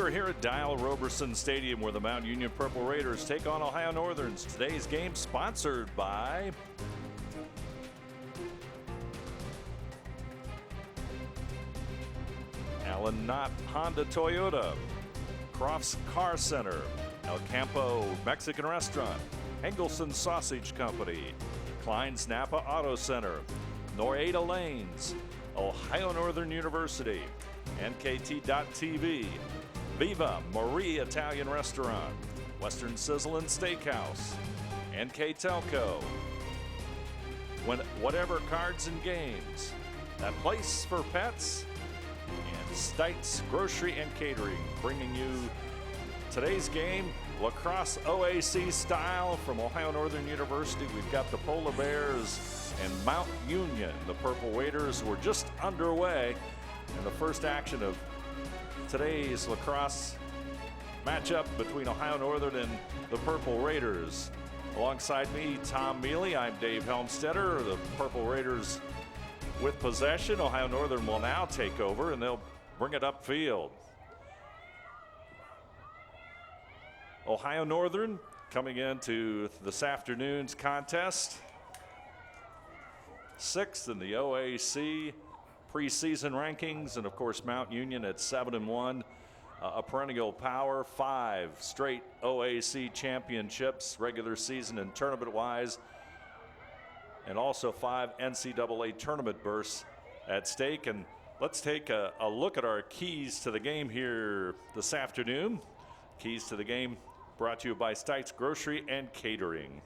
We're here at Dial Roberson Stadium where the Mount Union Purple Raiders take on Ohio Northerns. Today's game sponsored by Allen Knott Honda Toyota, Crofts Car Center, El Campo Mexican Restaurant, Engelson Sausage Company, Klein's Napa Auto Center, Norada Lanes, Ohio Northern University, NKT.TV, Viva Marie Italian Restaurant, Western Sizzle and Steakhouse, NKTelco, Whatever Cards and Games, That Place for Pets, and Stites Grocery and Catering, bringing you today's game, Lacrosse OAC style from Ohio Northern University. We've got the Polar Bears and Mount Union. The Purple Raiders were just underway in the first action of today's lacrosse matchup between Ohio Northern and the Purple Raiders. Alongside me, Tom Mealy. I'm Dave Helmstetter. The Purple Raiders with possession. Ohio Northern will now take over, and they'll bring it upfield. Ohio Northern coming into this afternoon's contest, 6th in the OAC preseason rankings, and of course Mount Union at 7-1, a perennial power, 5 straight OAC championships, regular season and tournament wise, and also 5 NCAA tournament berths at stake. And let's take a look at our keys to the game here this afternoon. Keys to the game brought to you by Stites Grocery and Catering.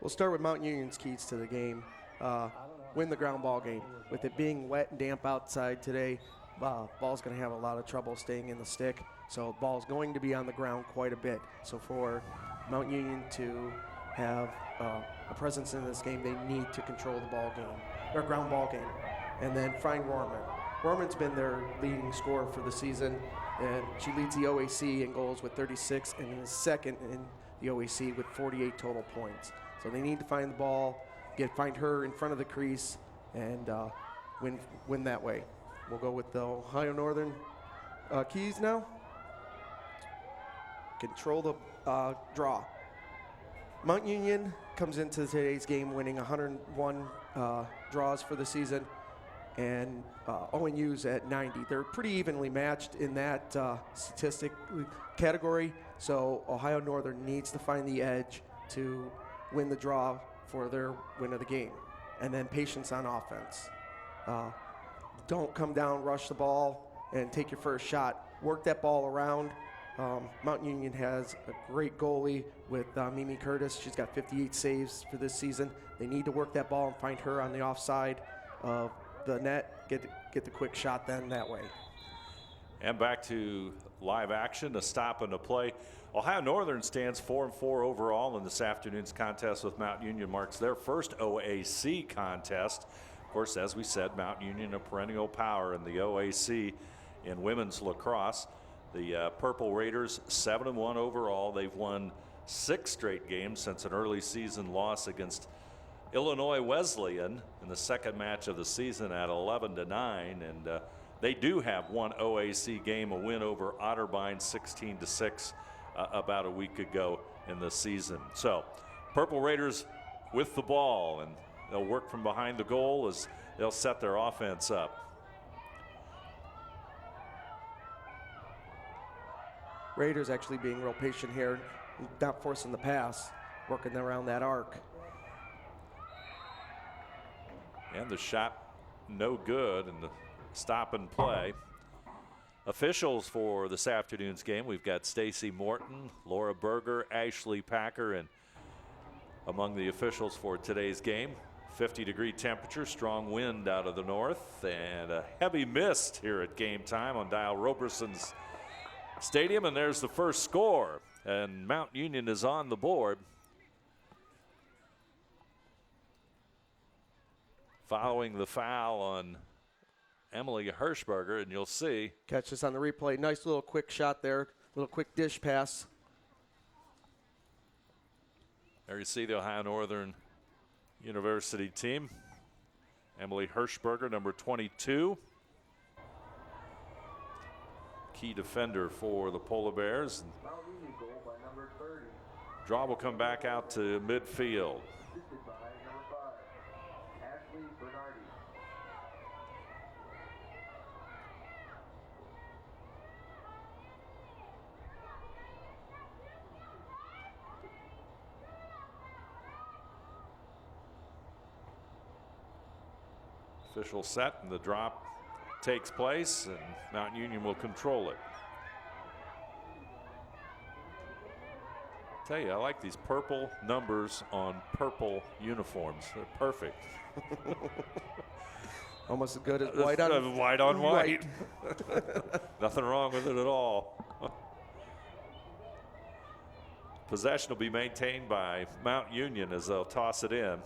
We'll start with Mount Union's keys to the game. Win the ground ball game. With it being wet and damp outside today, ball's going to have a lot of trouble staying in the stick. So ball's going to be on the ground quite a bit. So for Mount Union to have a presence in this game, they need to control the ball game, or ground ball game. And then find Rorman. Rorman's been their leading scorer for the season, and she leads the OAC in goals with 36 and is second in the OAC with 48 total points. So they need to find the ball, find her in front of the crease, and win that way. We'll go with the Ohio Northern keys now. Control the draw. Mount Union comes into today's game winning 101 draws for the season, and ONU's at 90. They're pretty evenly matched in that statistic category, so Ohio Northern needs to find the edge to win the draw for their win of the game. And then patience on offense. Don't come down, rush the ball, and take your first shot. Work that ball around. Mount Union has a great goalie with Mimi Curtis. She's got 58 saves for this season. They need to work that ball and find her on the offside of the net, get the quick shot then that way. And back to live action, a stop and a play. Ohio Northern stands 4-4 overall in this afternoon's contest with Mount Union, marks their first OAC contest. Of course, as we said, Mount Union a perennial power in the OAC in women's lacrosse. The Purple Raiders 7-1 overall. They've won 6 straight games since an early season loss against Illinois Wesleyan in the second match of the season at 11-9, and they do have one OAC game, a win over Otterbein 16-6 about a week ago in the season. So Purple Raiders with the ball, and they'll work from behind the goal as they'll set their offense up. Raiders actually being real patient here, not forcing the pass, working around that arc. And the shot no good, and the stop and play. Officials for this afternoon's game, we've got Stacy Morton, Laura Berger, Ashley Packer, and among the officials for today's game, 50-degree temperature, strong wind out of the north, and a heavy mist here at game time on Dial Roberson's Stadium. And there's the first score, and Mount Union is on the board. Following the foul on Emily Hirschberger, and you'll see. Catch this on the replay. Nice little quick shot there, little quick dish pass. There you see the Ohio Northern University team. Emily Hirschberger, number 22. key defender for the Polar Bears. Mount Union goal by number 30. Draw will come back out to midfield. Assisted by number 5, Ashley Bernardi. Official set and the drop takes place, and Mount Union will control it. Tell you, I like these purple numbers on purple uniforms. They're perfect. Almost as good as white on white on white. Nothing wrong with it at all. Possession will be maintained by Mount Union as they'll toss it in.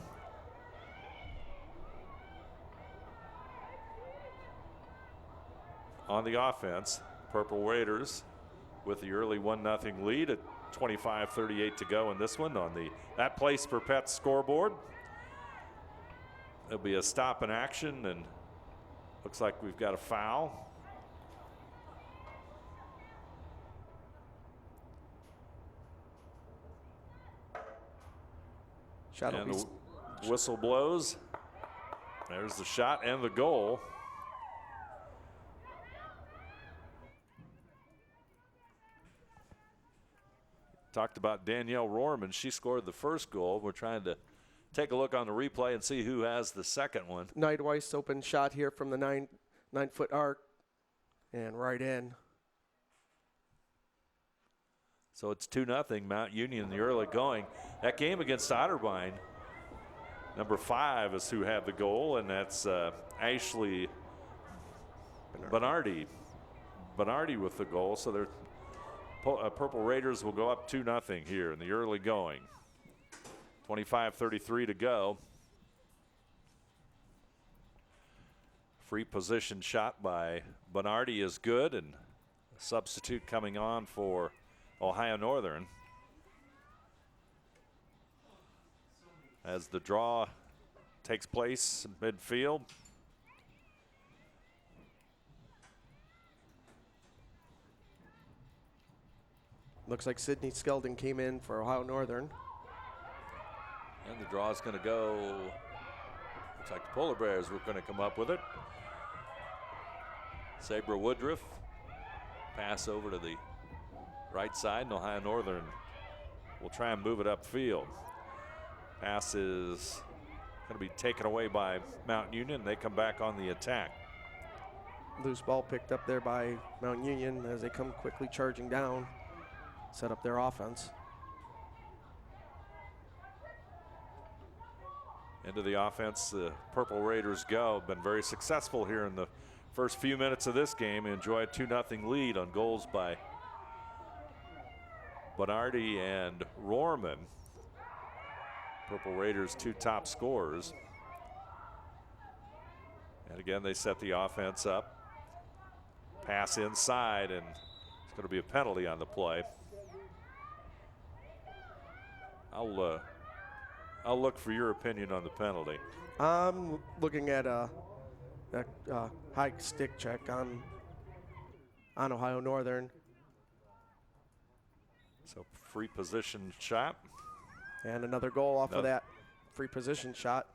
On the offense, Purple Raiders with the early 1-0 lead at 25:38 to go in this one on the That Place for Pets scoreboard. There'll be a stop in action, and looks like we've got a foul. Shot will And be the whistle blows. There's the shot and the goal. Talked about Danielle Rohrman. She scored the first goal. We're trying to take a look on the replay and see who has the second one. Nydweis open shot here from the 9-foot arc and right in. So it's 2-0 Mount Union in the early going. That game against Otterbein, number 5 is who had the goal, and that's Ashley Bernardi. Bernardi with the goal. So they're Purple Raiders will go up 2-0 here in the early going. 25:33 to go. Free position shot by Bernardi is good, and a substitute coming on for Ohio Northern. As the draw takes place in midfield. Looks like Sydney Skeldon came in for Ohio Northern. And the draw is going to go. Looks like the Polar Bears were going to come up with it. Sabra Woodruff. Pass over to the right side, and Ohio Northern will try and move it upfield. Pass is going to be taken away by Mount Union. They come back on the attack. Loose ball picked up there by Mount Union as they come quickly charging down, set up their offense. Into the offense, the Purple Raiders go. Been very successful here in the first few minutes of this game. Enjoy a 2-0 lead on goals by Bernardi and Rohrman. Purple Raiders' 2 top scorers. And again, they set the offense up. Pass inside, and it's going to be a penalty on the play. I'll look for your opinion on the penalty. I'm looking at a high stick check on Ohio Northern. So free position shot. And another goal off of that free position shot.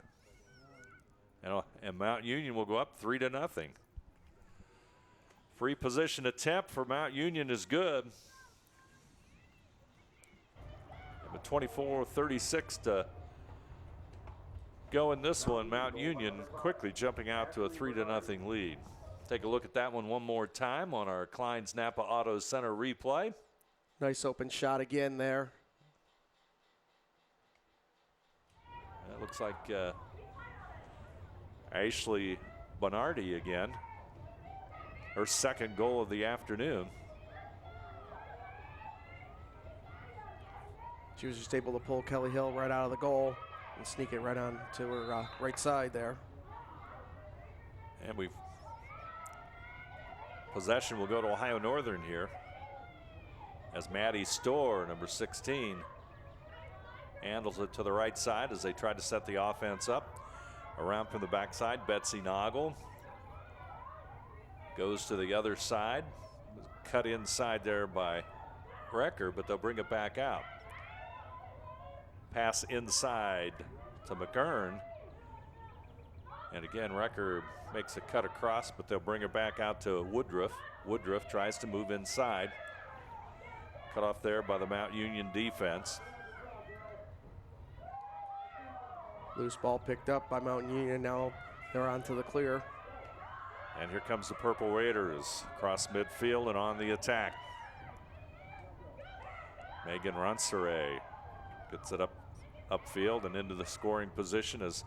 And Mount Union will go up 3-0. Free position attempt for Mount Union is good. But 24:36 to go in this one. Mount Union quickly jumping out to a 3-0 lead. Take a look at that one more time on our Klein's Napa Auto Center replay. Nice open shot again there. That looks like Ashley Bernardi again. Her second goal of the afternoon. She was just able to pull Kelly Hill right out of the goal and sneak it right on to her right side there. And possession will go to Ohio Northern here as Maddie Storr, number 16, handles it to the right side as they try to set the offense up. Around from the backside, Betsy Noggle goes to the other side. cut inside there by Recker, but they'll bring it back out. Pass inside to McGurn. And again, Recker makes a cut across, but they'll bring it back out to Woodruff. Woodruff tries to move inside. Cut off there by the Mount Union defense. Loose ball picked up by Mount Union. Now they're onto the clear. And here comes the Purple Raiders across midfield and on the attack. Megan Ransere gets it upfield and into the scoring position as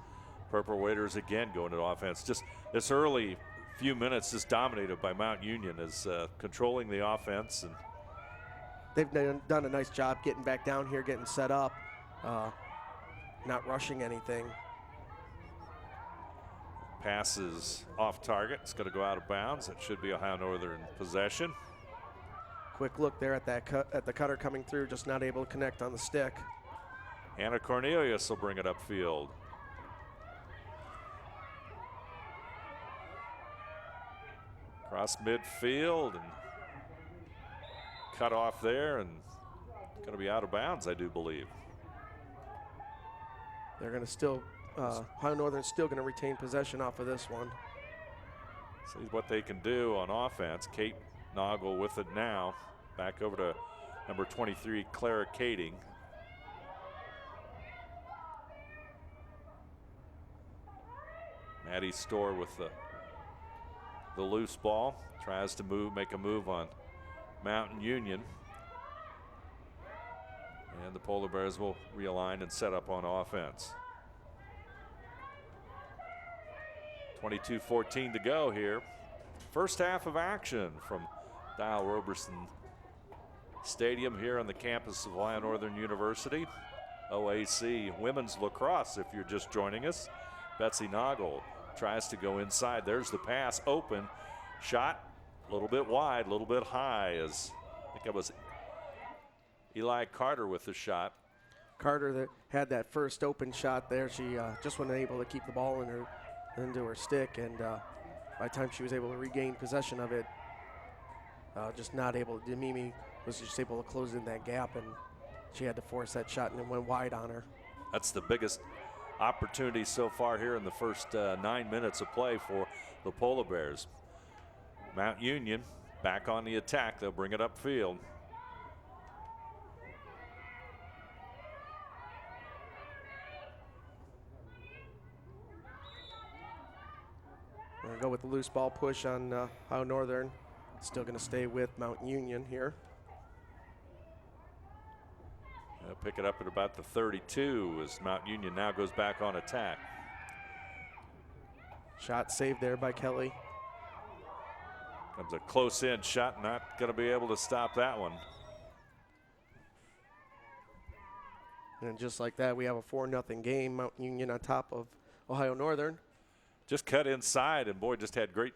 Purple Raiders again going to offense. Just this early few minutes just dominated by Mount Union as controlling the offense. And they've done a nice job getting back down here, getting set up, not rushing anything. Pass is off target. It's going to go out of bounds. It should be Ohio Northern possession. Quick look there at the cutter coming through, just not able to connect on the stick. Anna Cornelius will bring it upfield. Across midfield and cut off there and going to be out of bounds, I do believe. They're going to still, Ohio Northern's still going to retain possession off of this one. See what they can do on offense. Kate Noggle with it now. Back over to number 23, Clara Kading. Maddie Storr with the loose ball. Tries to make a move on Mountain Union. And the Polar Bears will realign and set up on offense. 22-14 to go here. First half of action from Dial Roberson Stadium here on the campus of Ohio Northern University. OAC Women's Lacrosse, if you're just joining us. Betsy Noggle tries to go inside. There's the pass, open. Shot a little bit wide, a little bit high, as I think it was Eli Carter with the shot. Carter that had that first open shot there. She just wasn't able to keep the ball into her stick, and by the time she was able to regain possession of it, just not able to. Mimi was just able to close in that gap, and she had to force that shot, and it went wide on her. That's the biggest opportunity so far here in the first 9 minutes of play for the Polar Bears. Mount Union back on the attack. They'll bring it upfield. We're going to go with the loose ball push on Ohio Northern. Still going to stay with Mount Union here. They'll pick it up at about the 32 as Mount Union now goes back on attack. Shot saved there by Kelly. Comes a close in shot, not going to be able to stop that one. And just like that, we have a 4-0 game. Mount Union on top of Ohio Northern. Just cut inside, and boy, just had great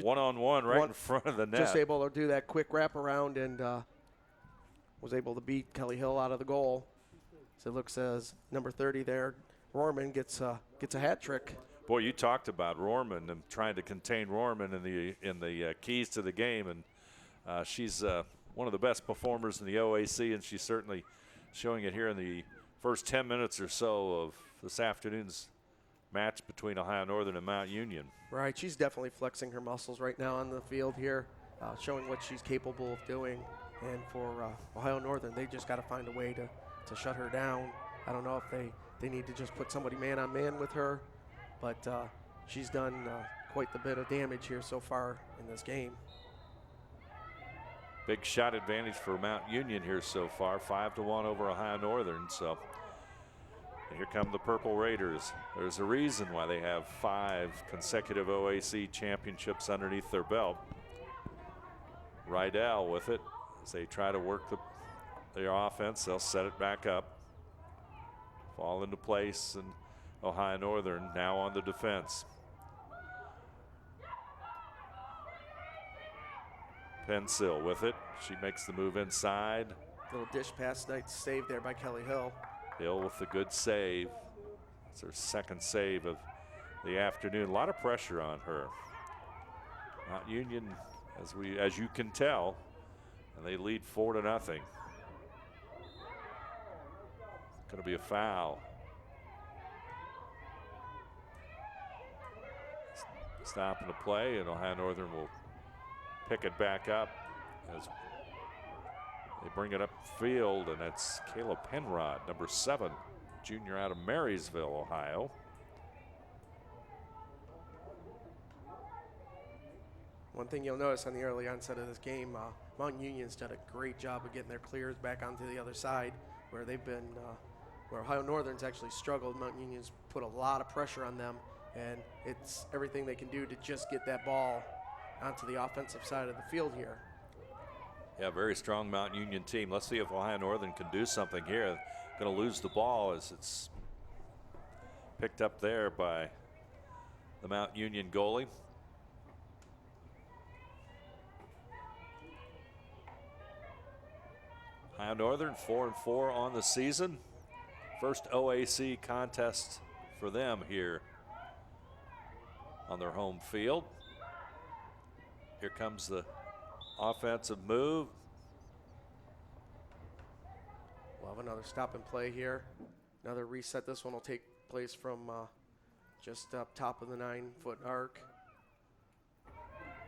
one-on-one right in front of the net. Just able to do that quick wraparound and was able to beat Kelly Hill out of the goal. So it looks as number 30 there, Rorman gets a hat trick. Boy, you talked about Rorman and trying to contain Rorman in the keys to the game, and she's one of the best performers in the OAC, and she's certainly showing it here in the first 10 minutes or so of this afternoon's match between Ohio Northern and Mount Union. Right, she's definitely flexing her muscles right now on the field here, showing what she's capable of doing. And for Ohio Northern, they just got to find a way to shut her down. I don't know if they need to just put somebody man-on-man with her, but she's done quite the bit of damage here so far in this game. Big shot advantage for Mount Union here so far, 5-1 over Ohio Northern. So here come the Purple Raiders. There's a reason why they have 5 consecutive OAC championships underneath their belt. Rydell with it as they try to work their offense. They'll set it back up, fall into place, and Ohio Northern now on the defense. Pensill with it. She makes the move inside. Little dish pass, nice save there by Kelly Hill. Hill with the good save. It's her second save of the afternoon. A lot of pressure on her. Mount Union as you can tell, and they lead 4-0. Going to be a foul. Stopping the play, and Ohio Northern will pick it back up as they bring it upfield, and it's Caleb Penrod, number 7, junior out of Marysville, Ohio. One thing you'll notice on the early onset of this game, Mountain Union's done a great job of getting their clears back onto the other side, where they've been, where Ohio Northern's actually struggled. Mountain Union's put a lot of pressure on them, and it's everything they can do to just get that ball onto the offensive side of the field here. Yeah, very strong Mountain Union team. Let's see if Ohio Northern can do something here. Going to lose the ball as it's picked up there by the Mountain Union goalie. Ohio Northern 4-4 on the season. First OAC contest for them here on their home field. Here comes the offensive move. We'll have another stop and play here. Another reset. This one will take place from just up top of the 9-foot arc.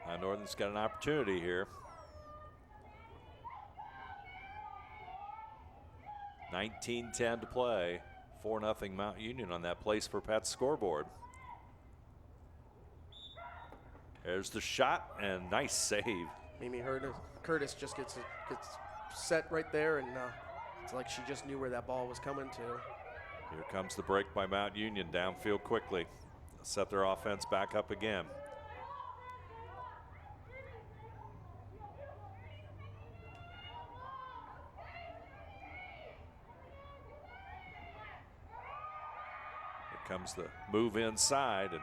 Ohio Northern's got an opportunity here. 19:10 to play. 4-0 Mount Union on that place for Pat's scoreboard. There's the shot, and nice save. Mimi Curtis just gets set right there, and it's like she just knew where that ball was coming to. Here comes the break by Mount Union downfield quickly. Set their offense back up again. Here comes the move inside, and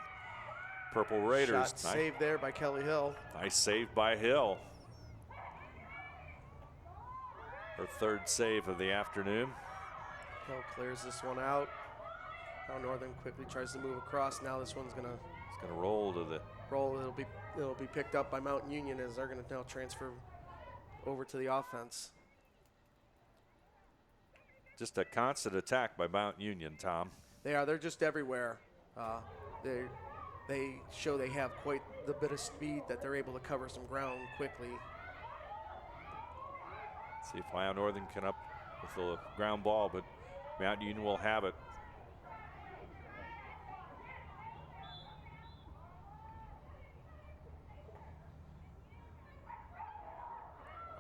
Purple Raiders. Shot saved there by Kelly Hill. Nice save by Hill. Her 3rd save of the afternoon. Hill clears this one out. Now Northern quickly tries to move across. Now this one's gonna roll to the roll. It'll be picked up by Mountain Union as they're gonna now transfer over to the offense. Just a constant attack by Mount Union, Tom. They are. They're just everywhere. They show they have quite the bit of speed that they're able to cover some ground quickly. See if Ohio Northern can up with the ground ball, but Mount Union will have it.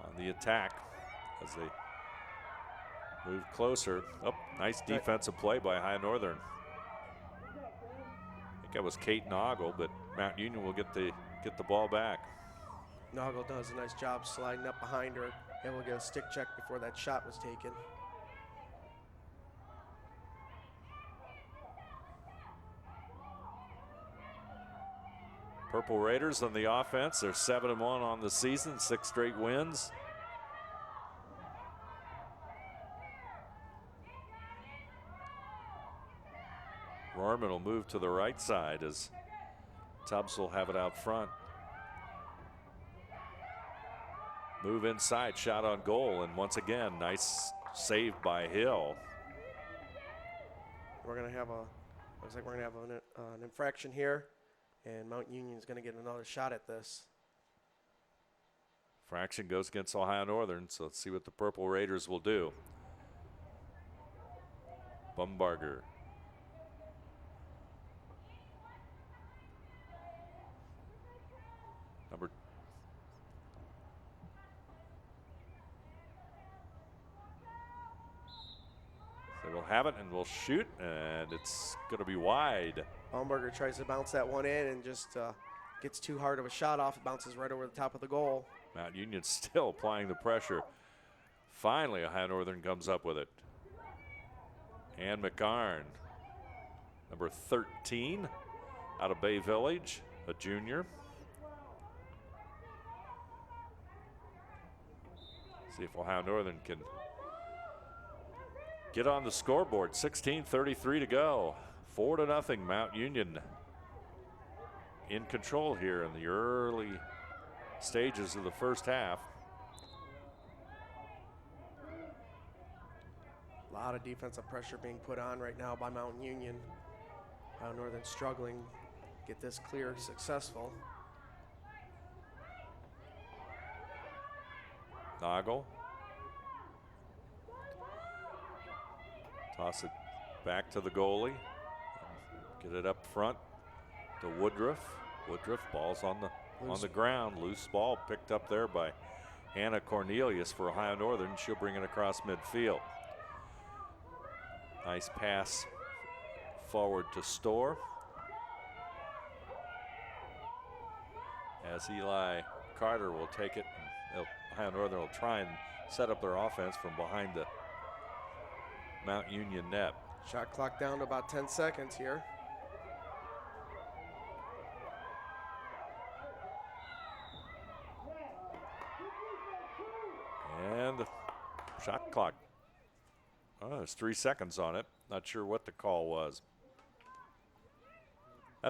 On the attack as they move closer. Oh, nice defensive play by Ohio Northern. I think that was Kate Noggle, but Mount Union will get the ball back. Noggle does a nice job sliding up behind her, able to get a stick check before that shot was taken. Purple Raiders on the offense. They're 7-1 on the season, 6 straight wins. Rorman will move to the right side as Tubbs will have it out front. Move inside, shot on goal, and once again, nice save by Hill. We're gonna have looks like we're gonna have an infraction here, and Mount Union's gonna get another shot at this. Fraction goes against Ohio Northern, so let's see what the Purple Raiders will do. Bumbarger. They will have it and will shoot, and it's going to be wide. Baumberger tries to bounce that one in and just gets too hard of a shot off. It bounces right over the top of the goal. Mount Union still applying the pressure. Finally, Ohio Northern comes up with it. Ann McCarn, number 13, out of Bay Village, a junior. See if Ohio Northern can get on the scoreboard. 16:33 to go. 4-0 Mount Union in control here in the early stages of the first half. A lot of defensive pressure being put on right now by Mountain Union. Ohio Northern struggling to get this clear successful. Noggle. Toss it back to the goalie. Get it up front to Woodruff. Woodruff, ball's on the ground. Loose ball picked up there by Hannah Cornelius for Ohio Northern. She'll bring it across midfield. Nice pass forward to Storr. As Eli Carter will take it, Ohio Northern will try and set up their offense from behind the Mount Union net. Shot clock down to about 10 seconds here. And the shot clock. Oh, there's 3 seconds on it. Not sure what the call was. I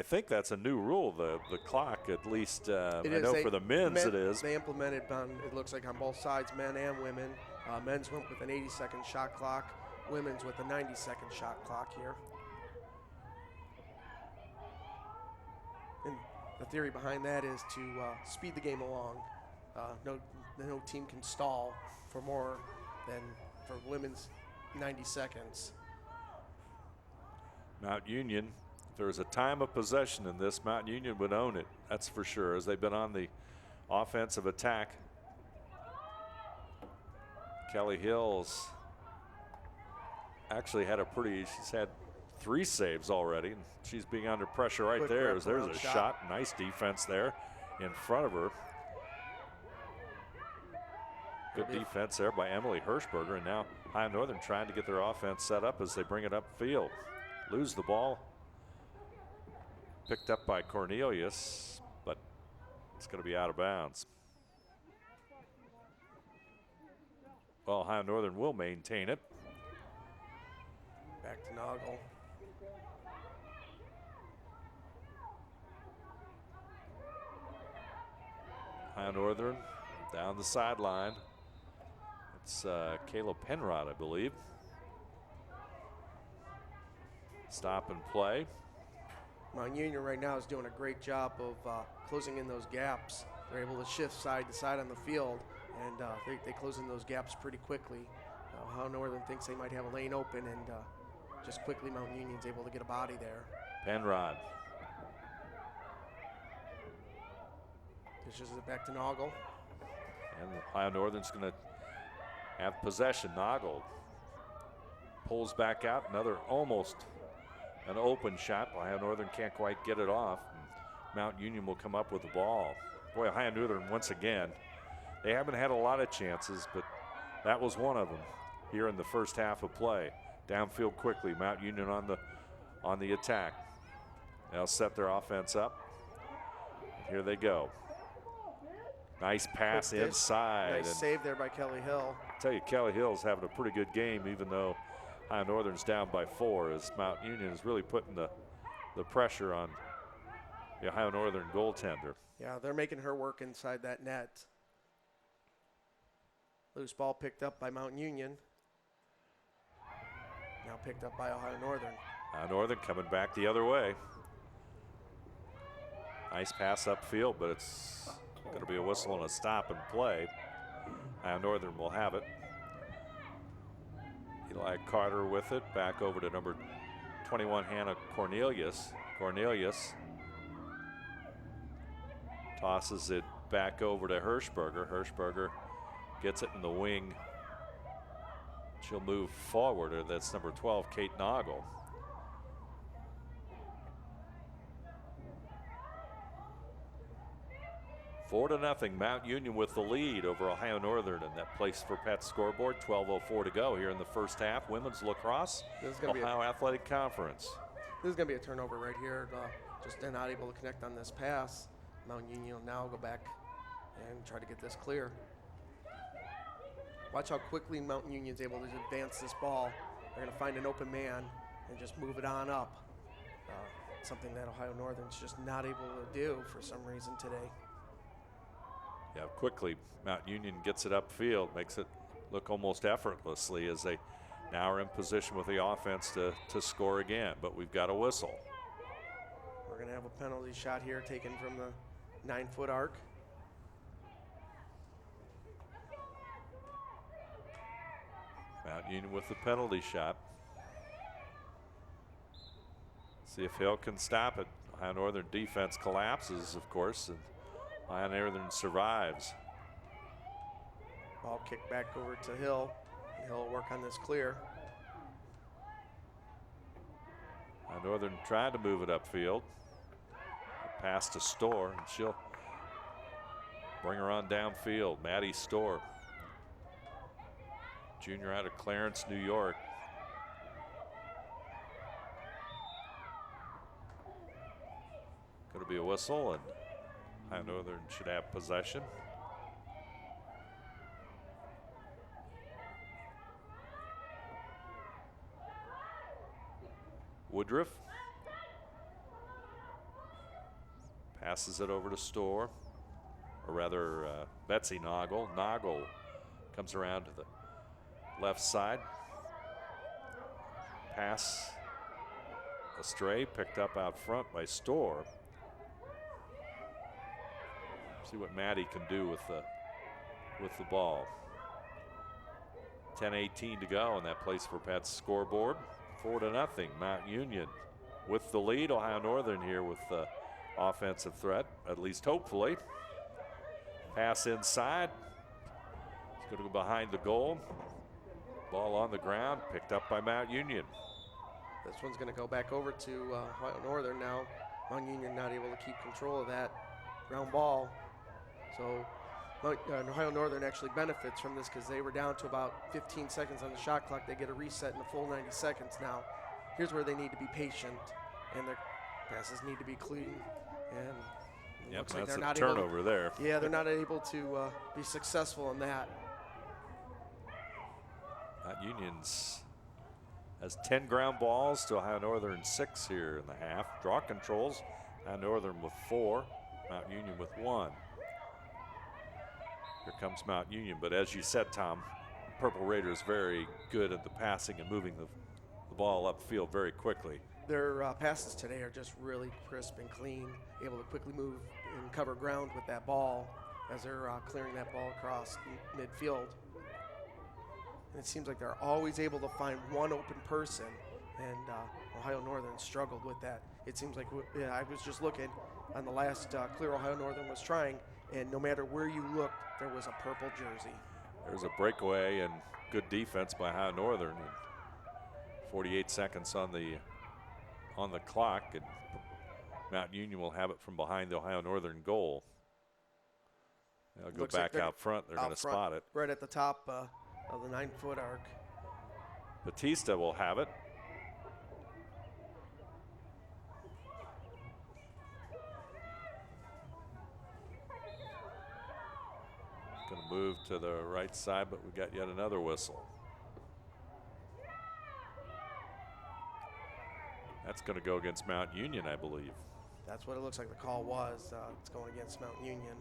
think that's a new rule, the clock, at least I know for the men's it is. They implemented it looks like on both sides, men and women. Men's went with an 80-second shot clock, women's with a 90-second shot clock here. And the theory behind that is to speed the game along. No team can stall for more than for women's 90 seconds. Mount Union, if there was a time of possession in this, Mount Union would own it. That's for sure, as they've been on the offensive attack. Kelly Hills actually had she's had 3 saves already. And she's being under pressure right Quick there. wrap There's around a shot. shot. Nice defense there in front of her. Good defense there by Emily Hirschberger. And now Ohio Northern trying to get their offense set up as they bring it upfield. Lose the ball. Picked up by Cornelius, but it's going to be out of bounds. Well, Ohio Northern will maintain it. Back to Noggle. Ohio Northern down the sideline. It's Kayla Penrod, I believe. Stop and play. Mount Union right now is doing a great job of closing in those gaps. They're able to shift side to side on the field, and they close in those gaps pretty quickly. Ohio Northern thinks they might have a lane open, and just quickly Mount Union's able to get a body there. Penrod. Dishes it back to Noggle. And Ohio Northern's going to have possession. Noggle pulls back out. Another almost an open shot. Ohio Northern can't quite get it off. Mount Union will come up with the ball. Boy, Ohio Northern once again, they haven't had a lot of chances, but that was one of them here in the first half of play. Downfield quickly, Mount Union on the attack. They'll set their offense up. Here they go. Nice pass inside. Nice save there by Kelly Hill. I tell you, Kelly Hill's having a pretty good game, even though Ohio Northern's down by 4, as Mount Union is really putting the pressure on the Ohio Northern goaltender. Yeah, they're making her work inside that net. Loose ball picked up by Mount Union. Now picked up by Ohio Northern. Ohio Northern coming back the other way. Nice pass upfield, but it's going to be a whistle and a stop and play. Ohio Northern will have it. Eli Carter with it. Back over to number 21, Hannah Cornelius. Cornelius tosses it back over to Hirschberger. Hirschberger gets it in the wing. She'll move forward. That's number 12, Kate Noggle. Four to nothing, Mount Union with the lead over Ohio Northern, and that place for Pat's scoreboard. 12:04 to go here in the first half. Women's lacrosse, Ohio Athletic Conference. This is going to be a turnover right here. Just they're not able to connect on this pass. Mount Union will now go back and try to get this clear. Watch how quickly Mount Union's able to advance this ball. They're going to find an open man and just move it on up. Something that Ohio Northern's just not able to do for some reason today. Yeah, quickly Mount Union gets it upfield, makes it look almost effortlessly as they now are in position with the offense to score again. But we've got a whistle. We're going to have a penalty shot here taken from the 9-foot arc. Mount Union with the penalty shot. See if Hill can stop it. Ohio Northern defense collapses, of course, and Ohio Northern survives. Ball kicked back over to Hill. Hill will work on this clear. Ohio Northern tried to move it upfield. Pass to Storr, and she'll bring her on downfield. Maddie Storr, junior out of Clarence, New York. Going to be a whistle, and Ohio Northern should have possession. Woodruff passes it over to Storr, or rather Betsy Noggle. Noggle comes around to the left side. Pass astray, picked up out front by Storr. See what Maddie can do with the ball. 10:18 to go, and that plays for Pat's scoreboard. 4-0, Mount Union with the lead. Ohio Northern here with the offensive threat, at least hopefully. Pass inside. It's going to go behind the goal. Ball on the ground, picked up by Mount Union. This one's going to go back over to Ohio Northern now. Mount Union not able to keep control of that ground ball. So Ohio Northern actually benefits from this because they were down to about 15 seconds on the shot clock. They get a reset in the full 90 seconds now. Here's where they need to be patient, and their passes need to be clean. And Yep, looks like that's they're a not turnover there. Yeah, they're not able to be successful in that. Mount Union's has 10 ground balls to Ohio Northern 6 here in the half. Draw controls, Ohio Northern with 4, Mount Union with 1. Here comes Mount Union, but as you said, Tom, Purple Raiders very good at the passing and moving the ball upfield very quickly. Their passes today are just really crisp and clean, able to quickly move and cover ground with that ball as they're clearing that ball across midfield. And it seems like they're always able to find one open person, and Ohio Northern struggled with that. It seems like, I was just looking on the last clear Ohio Northern was trying, and no matter where you looked, there was a purple jersey. There's a breakaway and good defense by Ohio Northern. 48 seconds on the clock, and Mount Union will have it from behind the Ohio Northern goal. They'll go Looks back like out front. They're going to spot it. Right at the top of the 9-foot arc. Batista will have it. Going to move to the right side, but we got yet another whistle. That's going to go against Mount Union, I believe. That's what it looks like the call was. It's going against Mount Union.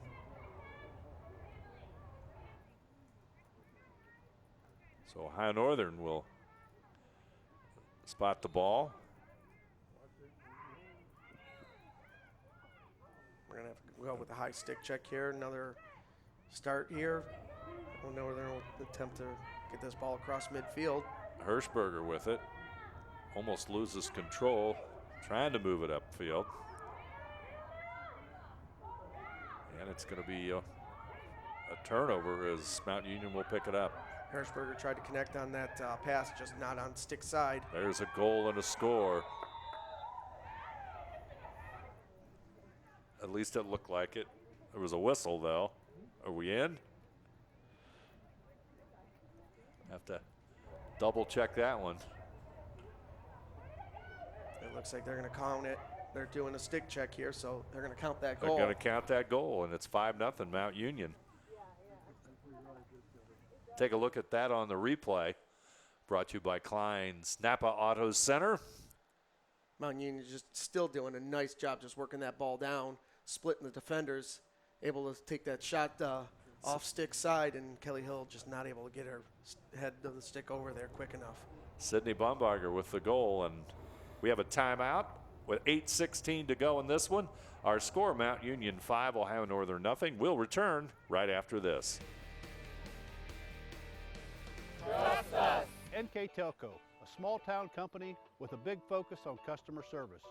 So Ohio Northern will spot the ball. We're going to have to go with a high stick check here. Another start here. Ohio Northern will attempt to get this ball across midfield. Hirschberger with it. Almost loses control, trying to move it upfield. And it's going to be a turnover as Mount Union will pick it up. Hirschberger tried to connect on that pass, just not on stick side. There's a goal and a score. At least it looked like it. There was a whistle, though. Are we in? Have to double check that one. It looks like they're going to count it. They're doing a stick check here, so they're going to count that They're goal. going to count that goal, and it's 5-0 Mount Union. Take a look at that on the replay. Brought to you by Klein's Napa Auto Center. Mount Union just still doing a nice job just working that ball down, splitting the defenders, able to take that shot off stick side, and Kelly Hill just not able to get her head of the stick over there quick enough. Sydney Bumbarger with the goal, and we have a timeout with 8:16 to go in this one. Our score, Mount Union 5, Ohio Northern nothing. We'll return right after this. NKTelco, a small-town company with a big focus on customer service.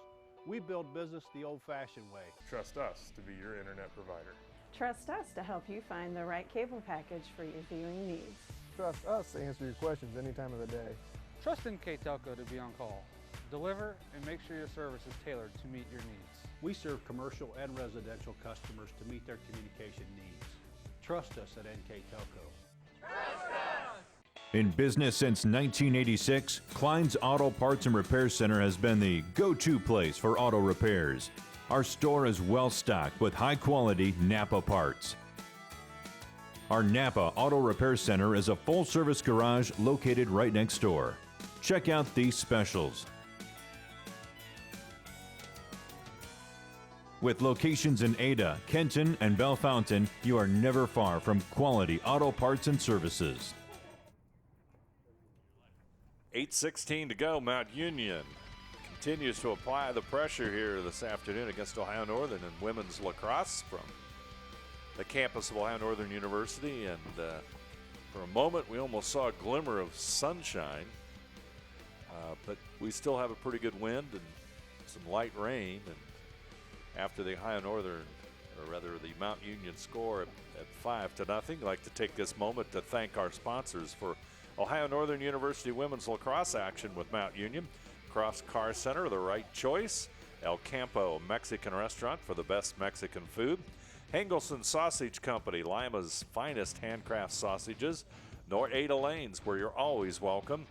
We build business the old-fashioned way. Trust us to be your internet provider. Trust us to help you find the right cable package for your viewing needs. Trust us to answer your questions any time of the day. Trust NKTelco to be on call. Deliver and make sure your service is tailored to meet your needs. We serve commercial and residential customers to meet their communication needs. Trust us at NKTelco. In business since 1986, Klein's Auto Parts and Repair Center has been the go-to place for auto repairs. Our store is well stocked with high-quality Napa parts. Our Napa Auto Repair Center is a full-service garage located right next door. Check out these specials. With locations in Ada, Kenton, and Bellefontaine, you are never far from quality auto parts and services. 8:16 to go. Mount Union continues to apply the pressure here this afternoon against Ohio Northern in women's lacrosse from the campus of Ohio Northern University. And for a moment, we almost saw a glimmer of sunshine. But we still have a pretty good wind and some light rain. And after the Ohio Northern, or rather the Mount Union score at 5-0, I'd like to take this moment to thank our sponsors for Ohio Northern University women's lacrosse action with Mount Union. Cross Car Center, the right choice. El Campo Mexican Restaurant for the best Mexican food. Hengelson Sausage Company, Lima's finest handcraft sausages. Nor Ada Lanes, where you're always welcome.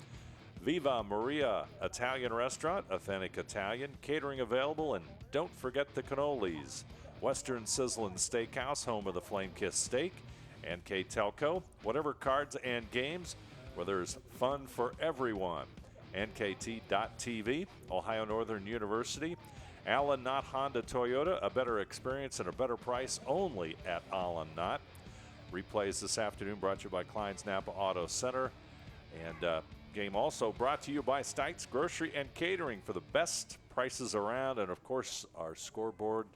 Viva Maria Italian Restaurant, authentic Italian, catering available, and don't forget the cannolis. Western Sizzlin' Steakhouse, home of the Flame-Kissed Steak. NKTelco, whatever cards and games, where there's fun for everyone. NKT.TV, Ohio Northern University. Allen Knott Honda Toyota, a better experience and a better price only at Allen Knott. Replays this afternoon brought to you by Klein's Napa Auto Center. And game also brought to you by Stites Grocery and Catering for the best prices around. And, of course, our scoreboard,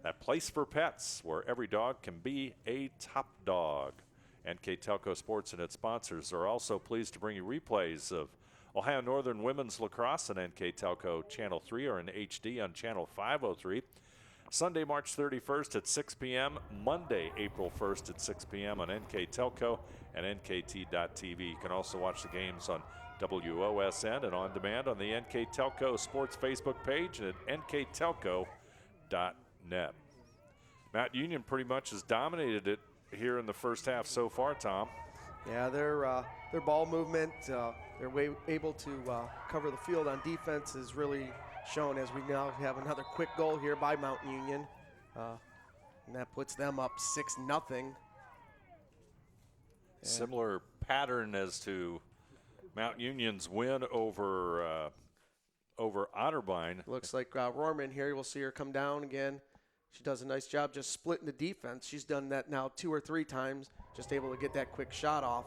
that place for pets where every dog can be a top dog. NKTelco Sports and its sponsors are also pleased to bring you replays of Ohio Northern Women's Lacrosse on NKTelco Channel 3 or in HD on Channel 503. Sunday, March 31st at 6 p.m., Monday, April 1st at 6 p.m. on NKTelco and NKT.TV. You can also watch the games on WOSN and on demand on the NKTelco Sports Facebook page and at NKTelco.net. Mount Union pretty much has dominated it here in the first half so far, Tom. Yeah, their ball movement, they're able to cover the field on defense is really shown as we now have another quick goal here by Mount Union. And that puts them up 6-0. Similar pattern as to Mount Union's win over Otterbein. Looks like Rorman here, we'll see her come down again. She does a nice job just splitting the defense. She's done that now 2 or 3 times, just able to get that quick shot off.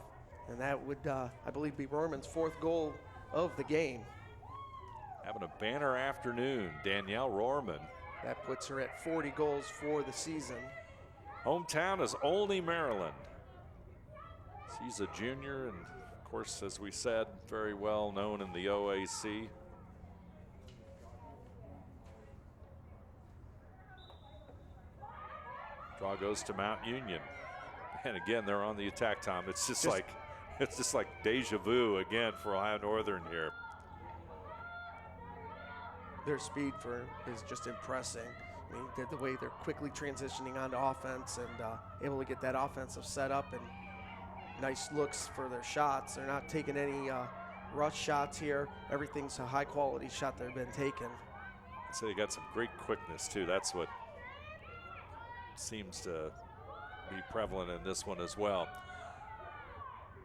And that would, I believe, be Rorman's 4th goal of the game. Having a banner afternoon, Danielle Rorman. That puts her at 40 goals for the season. Hometown is Olney, Maryland. She's a junior and, of course, as we said, very well known in the OAC. Draw goes to Mount Union. And again, they're on the attack, Tom. It's just like deja vu again for Ohio Northern here. Their speed is just impressing. I mean, the way they're quickly transitioning onto offense and able to get that offensive setup and nice looks for their shots. They're not taking any rush shots here. Everything's a high quality shot they've been taking. So they got some great quickness too. That's what seems to be prevalent in this one as well.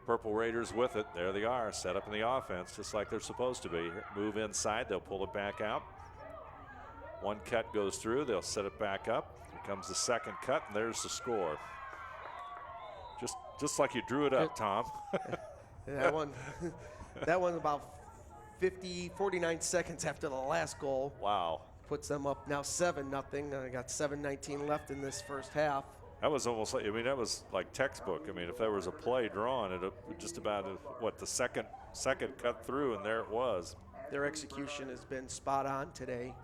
Purple Raiders with it. There they are, set up in the offense just like they're supposed to be. Move inside, they'll pull it back out. One cut goes through, they'll set it back up. comes the second cut, and there's the score. Just like you drew it up, Tom. That one, that one about 49 seconds after the last goal. Wow. Puts them up now 7-0. I got 7:19 left in this first half. That was almost like, I mean, that was like textbook. I mean, if there was a play drawn, it just about, what, the second cut through, and there it was. Their execution has been spot on today.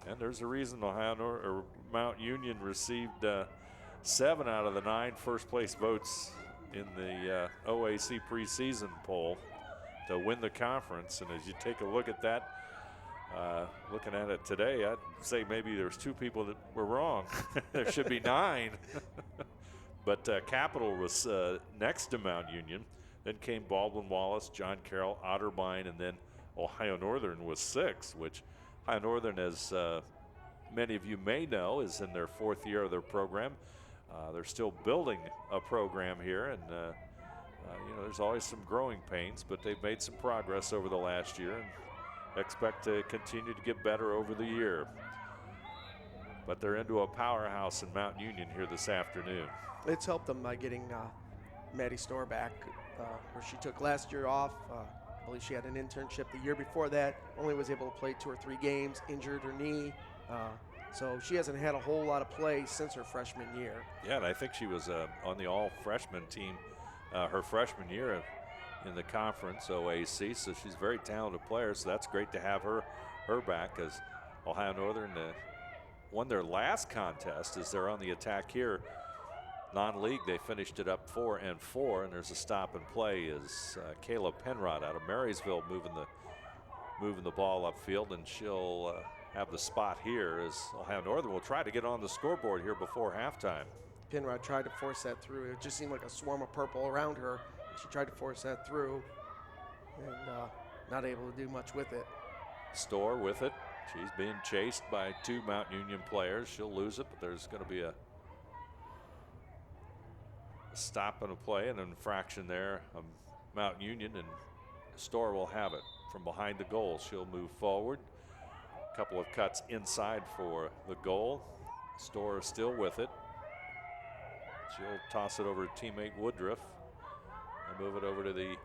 And there's a reason Mount Union received 7 out of the 9 first place votes in the OAC preseason poll to win the conference. And as you take a look at that, looking at it today, I'd say maybe there's 2 people that were wrong. There should be 9. But Capital was next to Mount Union. Then came Baldwin Wallace, John Carroll, Otterbein, and then Ohio Northern was 6, which Ohio Northern, as many of you may know, is in their 4th year of their program. They're still building a program here, and you know, there's always some growing pains, but they've made some progress over the last year and expect to continue to get better over the year. But they're into a powerhouse in Mount Union here this afternoon. It's helped them by getting Maddie Storr back, where she took last year off. I believe she had an internship the year before that, only was able to play 2 or 3 games, injured her knee. So she hasn't had a whole lot of play since her freshman year. Yeah, and I think she was on the all-freshman team her freshman year in the conference OAC, so she's a very talented player, so that's great to have her back, as Ohio Northern won their last contest as they're on the attack here. Non-league, they finished it up 4-4, and there's a stop and play as Kayla Penrod out of Marysville moving the ball upfield, and she'll have the spot here as Ohio Northern will try to get on the scoreboard here before halftime. Penrod tried to force that through. It just seemed like a swarm of purple around her. She tried to force that through and not able to do much with it. Storr with it. She's being chased by 2 Mount Union players. She'll lose it, but there's going to be a stop and a play, and an infraction there of Mount Union, and Storr will have it from behind the goal. She'll move forward. A couple of cuts inside for the goal. Storr still with it. She'll toss it over to teammate Woodruff and move it over to the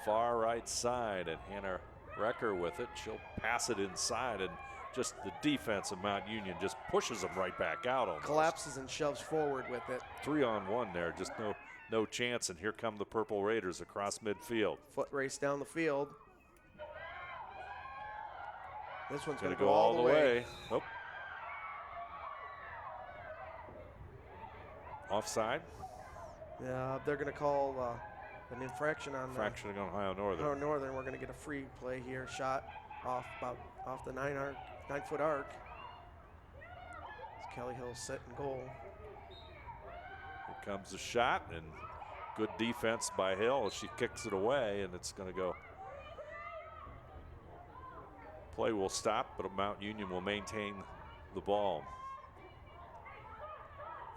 far right side, and Hannah Recker with it. She'll pass it inside, and just the defense of Mount Union just pushes them right back out almost. Collapses and shoves forward with it. 3-on-1 there, just no chance, and here come the Purple Raiders across midfield. Foot race down the field. This one's Gonna go all the way. Oh. Offside. Yeah, they're going to call an infraction on Infraction on Ohio Northern. Ohio Northern. We're going to get a free play here. Shot off the 9-foot arc. It's Kelly Hill set in goal. Here comes the shot, and good defense by Hill as she kicks it away, and it's going to go. Play will stop, but Mount Union will maintain the ball.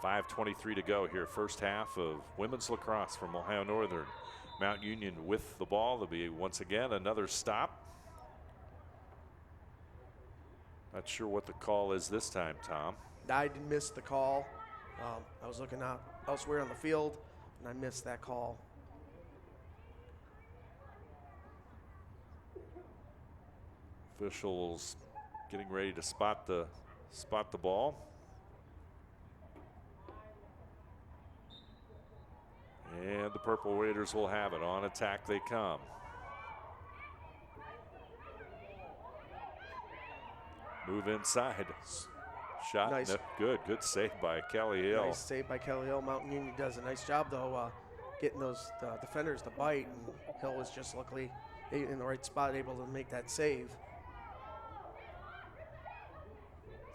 5:23 to go here, first half of women's lacrosse from Ohio Northern. Mount Union with the ball. There'll be once again another stop. Not sure what the call is this time, Tom. I did miss the call. I was looking out elsewhere on the field, and I missed that call. Officials getting ready to spot the ball. And the Purple Raiders will have it. On attack they come. Move inside. Shot. Nice. No, good save by Kelly Hill. Nice save by Kelly Hill. Mountain Union does a nice job, though, getting those defenders to bite. And Hill was just luckily in the right spot, able to make that save.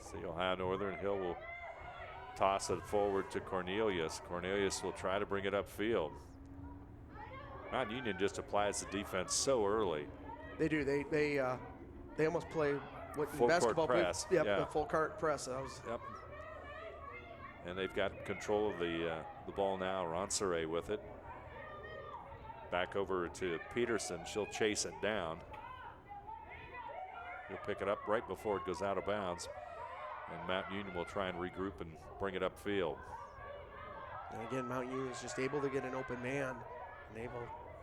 See Ohio Northern. Hill will toss it forward to Cornelius. Cornelius will try to bring it upfield. Mount Union just applies the defense so early. They do. They almost play what in Full basketball court press. Yep, Yeah. a full court press. Yep. And they've got control of the ball now. Ronsere with it. Back over to Peterson. She'll chase it down. He'll pick it up right before it goes out of bounds. And Mount Union will try and regroup and bring it upfield. And again, Mount Union is just able to get an open man and able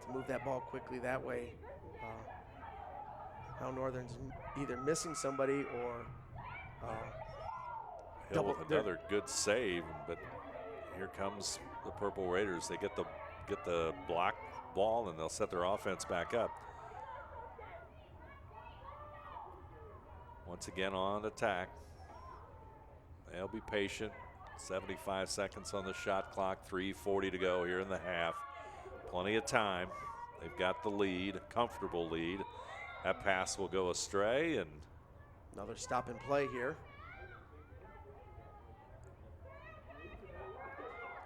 to move that ball quickly that way. How Northern's either missing somebody or Hill with another good save, but here comes the Purple Raiders. They get the block ball and they'll set their offense back up. Once again on attack. They'll be patient. 75 seconds on the shot clock, 3:40 to go here in the half. Plenty of time. They've got the lead, a comfortable lead. That pass will go astray, and another stop and play here.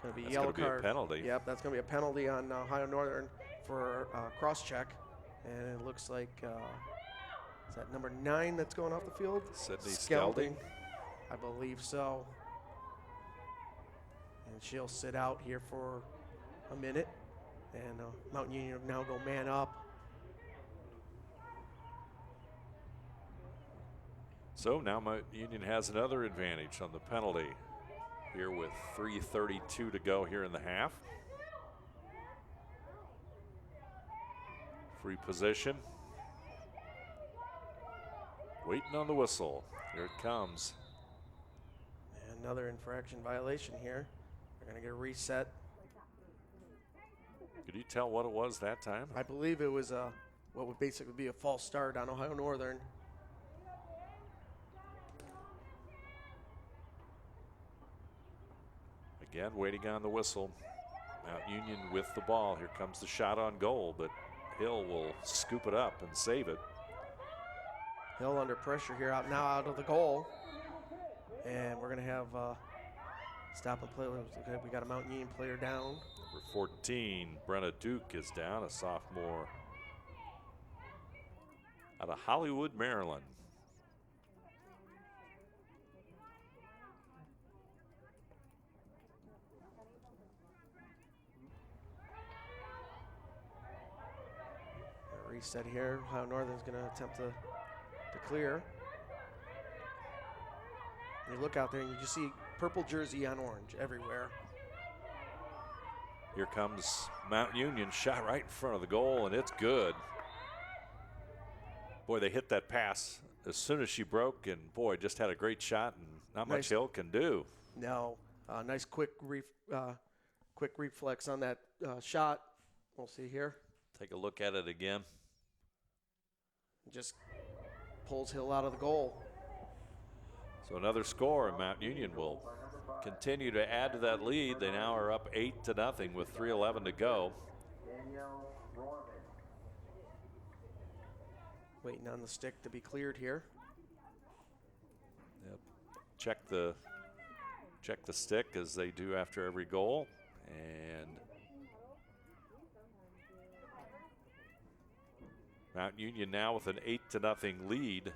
Going to be yellow card. A penalty. Yep, that's going to be a penalty on Ohio Northern for cross check, and it looks like is that number 9 that's going off the field? Sydney Skelding, I believe so. And she'll sit out here for a minute, and Mountain Union now go man up. So now Mount Union has another advantage on the penalty here with 3:32 to go here in the half. Free position. Waiting on the whistle. Here it comes. And another infraction violation here. They're going to get a reset. Could you tell what it was that time? I believe it was what would basically be a false start on Ohio Northern. Again, waiting on the whistle. Mount Union with the ball. Here comes the shot on goal, but Hill will scoop it up and save it. Hill under pressure here, out of the goal. And we're going to have stop and play. We got a Mount Union player down. Number 14, Brenna Duke is down, a sophomore out of Hollywood, Maryland. Reset here. Ohio Northern's going to attempt to clear. You look out there and you just see purple jersey on orange everywhere. Here comes Mount Union, shot right in front of the goal, and it's good. Boy, they hit that pass as soon as she broke, and boy, just had a great shot, and not much Hill can do. No, nice quick reflex on that shot. We'll see here. Take a look at it again. Just pulls Hill out of the goal. So another score, and Mount Union will continue to add to that lead. They now are up 8-0 with 3:11 to go. Waiting on the stick to be cleared here. Yep. Check the stick as they do after every goal, and Mount Union now with an 8-0 lead.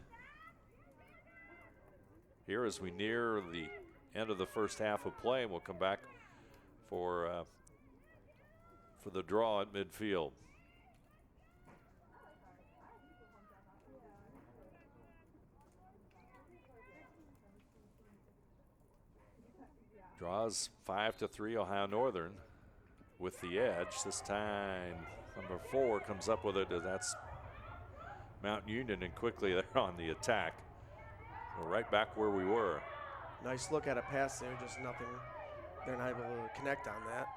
Here as we near the end of the first half of play, and we'll come back for the draw at midfield. Draws 5-3 Ohio Northern with the edge. This time number 4 comes up with it. That's Mount Union, and quickly they're on the attack. We're right back where we were. Nice look at a pass there, just nothing. They're not able to connect on that.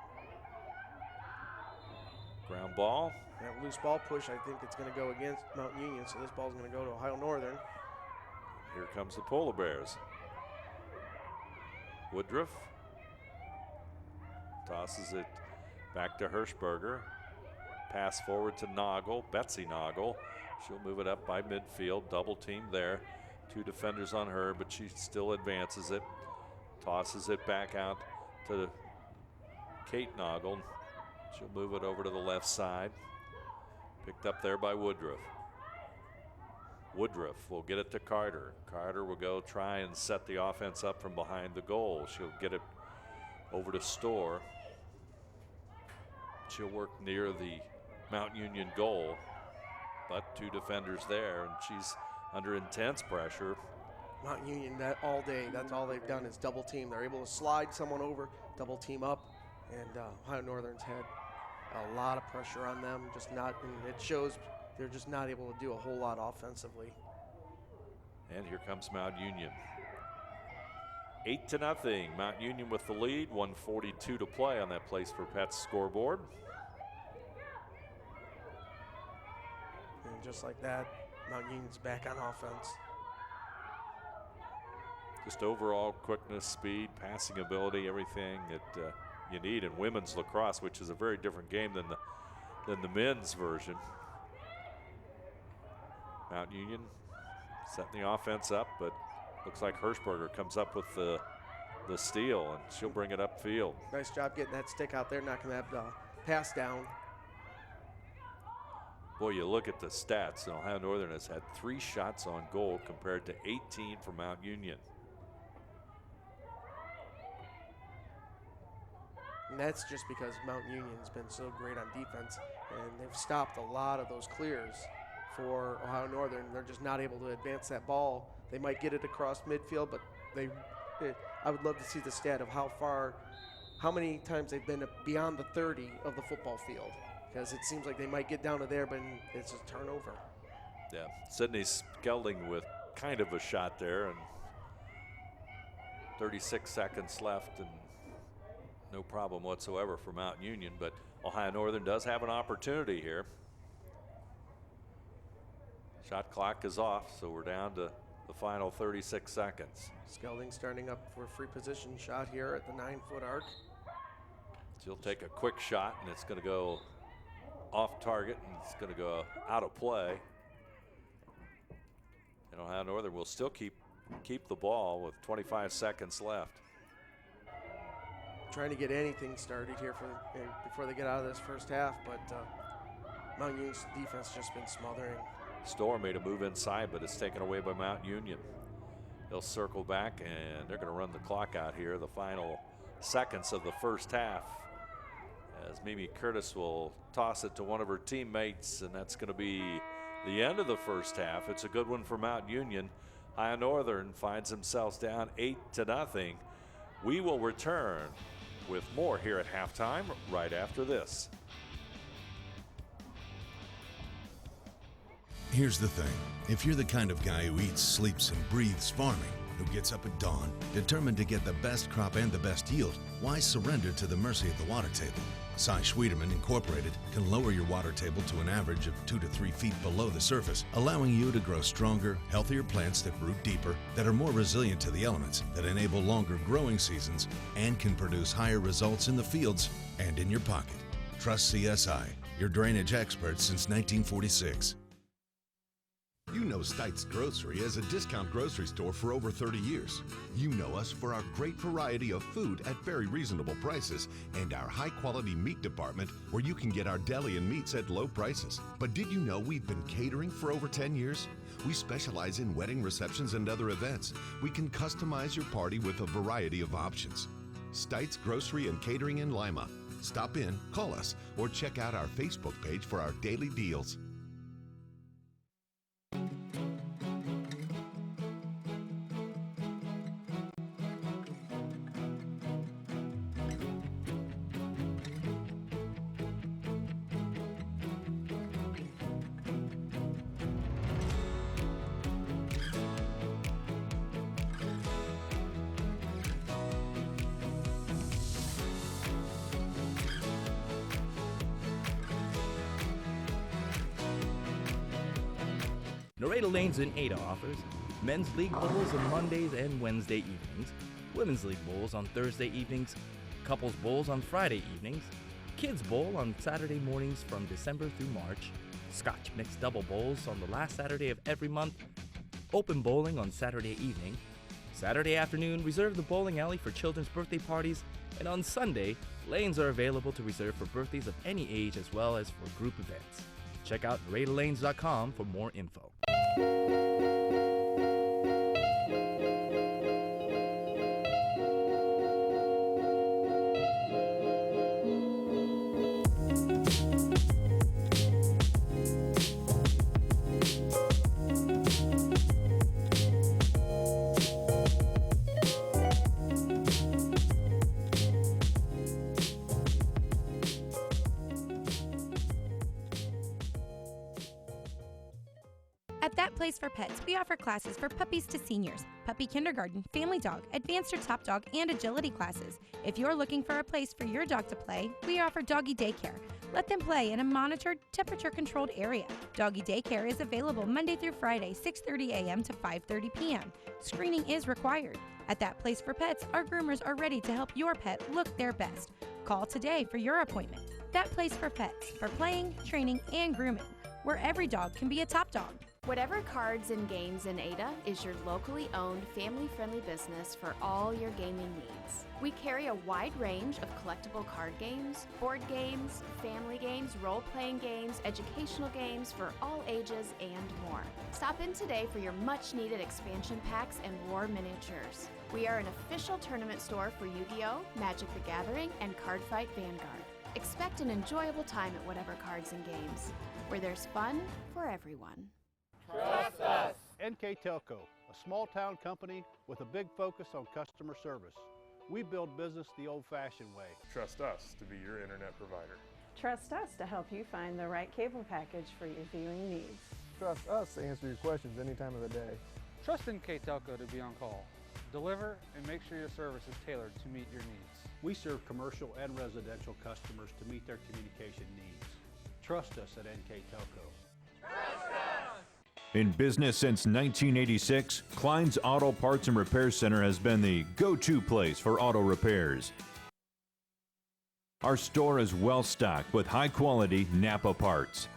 Ground ball. That loose ball push, I think it's going to go against Mount Union, so this ball's going to go to Ohio Northern. Here comes the Polar Bears. Woodruff tosses it back to Hirschberger. Pass forward to Noggle, Betsy Noggle. She'll move it up by midfield, double team there. 2 defenders on her, but she still advances it. Tosses it back out to Kate Noggle. She'll move it over to the left side. Picked up there by Woodruff. Woodruff will get it to Carter. Carter will go try and set the offense up from behind the goal. She'll get it over to Storr. She'll work near the Mount Union goal, but 2 defenders there, and she's under intense pressure. Mount Union that all day. That's all they've done is double team. They're able to slide someone over, double team up, and Ohio Northern's had a lot of pressure on them. And it shows they're just not able to do a whole lot offensively. And here comes Mount Union. 8-0. Mount Union with the lead. 1:42 to play on that Place for Pets scoreboard. And just like that, Mount Union's back on offense. Just overall quickness, speed, passing ability, everything that you need in women's lacrosse, which is a very different game than the men's version. Mount Union setting the offense up, but looks like Hirschberger comes up with the steal, and she'll bring it upfield. Nice job getting that stick out there, knocking that pass down. Boy, you look at the stats, and Ohio Northern has had 3 shots on goal compared to 18 for Mount Union. And that's just because Mount Union's been so great on defense, and they've stopped a lot of those clears for Ohio Northern. They're just not able to advance that ball. They might get it across midfield, but I would love to see the stat of how many times they've been beyond the 30 of the football field, because it seems like they might get down to there, but it's a turnover. Yeah, Sydney Skelding with kind of a shot there, and 36 seconds left, and no problem whatsoever for Mount Union, but Ohio Northern does have an opportunity here. Shot clock is off, so we're down to the final 36 seconds. Skelding starting up for a free position shot here at the 9-foot arc. She'll take a quick shot, and it's going to go off target, and it's going to go out of play. And Ohio Northern will still keep the ball with 25 seconds left. Trying to get anything started here before they get out of this first half, but Mount Union's defense just been smothering. Storr made a move inside, but it's taken away by Mount Union. They'll circle back, and they're going to run the clock out here, the final seconds of the first half, as Mimi Curtis will toss it to one of her teammates, and that's going to be the end of the first half. It's a good one for Mount Union. Ohio Northern finds themselves down 8-0. We will return with more here at halftime right after this. Here's the thing. If you're the kind of guy who eats, sleeps, and breathes farming, who gets up at dawn, determined to get the best crop and the best yield, why surrender to the mercy of the water table? Cy Schwiederman Incorporated can lower your water table to an average of 2 to 3 feet below the surface, allowing you to grow stronger, healthier plants that root deeper, that are more resilient to the elements, that enable longer growing seasons, and can produce higher results in the fields and in your pocket. Trust CSI, your drainage experts since 1946. You know Stites Grocery as a discount grocery store for over 30 years. You know us for our great variety of food at very reasonable prices and our high-quality meat department where you can get our deli and meats at low prices. But did you know we've been catering for over 10 years? We specialize in wedding receptions and other events. We can customize your party with a variety of options. Stites Grocery and Catering in Lima. Stop in, call us, or check out our Facebook page for our daily deals. Nareda Lanes in Ada offers men's league bowls on Mondays and Wednesday evenings, women's league bowls on Thursday evenings, couples bowls on Friday evenings, kids bowl on Saturday mornings from December through March, Scotch mixed double bowls on the last Saturday of every month, open bowling on Saturday evening, Saturday afternoon reserve the bowling alley for children's birthday parties, and on Sunday, lanes are available to reserve for birthdays of any age as well as for group events. Check out NaredaLanes.com for more info. At That Place for Pets, we offer classes for puppies to seniors, puppy kindergarten, family dog, advanced or top dog, and agility classes. If you're looking for a place for your dog to play, we offer doggy daycare. Let them play in a monitored, temperature-controlled area. Doggy daycare is available Monday through Friday, 6:30 a.m. to 5:30 p.m. Screening is required. At That Place for Pets, our groomers are ready to help your pet look their best. Call today for your appointment. That Place for Pets, for playing, training, and grooming, where every dog can be a top dog. Whatever Cards and Games in Ada is your locally owned, family-friendly business for all your gaming needs. We carry a wide range of collectible card games, board games, family games, role-playing games, educational games for all ages, and more. Stop in today for your much-needed expansion packs and war miniatures. We are an official tournament store for Yu-Gi-Oh!, Magic the Gathering, and Cardfight Vanguard. Expect an enjoyable time at Whatever Cards and Games, where there's fun for everyone. Trust us. NKTelco, a small-town company with a big focus on customer service. We build business the old-fashioned way. Trust us to be your internet provider. Trust us to help you find the right cable package for your viewing needs. Trust us to answer your questions any time of the day. Trust NKTelco to be on call. Deliver and make sure your service is tailored to meet your needs. We serve commercial and residential customers to meet their communication needs. Trust us at NKTelco. In business since 1986, Klein's Auto Parts and Repair Center has been the go-to place for auto repairs. Our store is well stocked with high-quality Napa parts.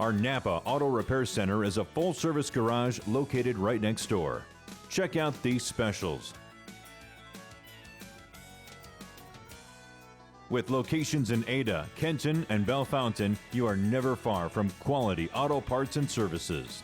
Our Napa Auto Repair Center is a full-service garage located right next door. Check out these specials. With locations in Ada, Kenton, and Bellefontaine, you are never far from quality auto parts and services.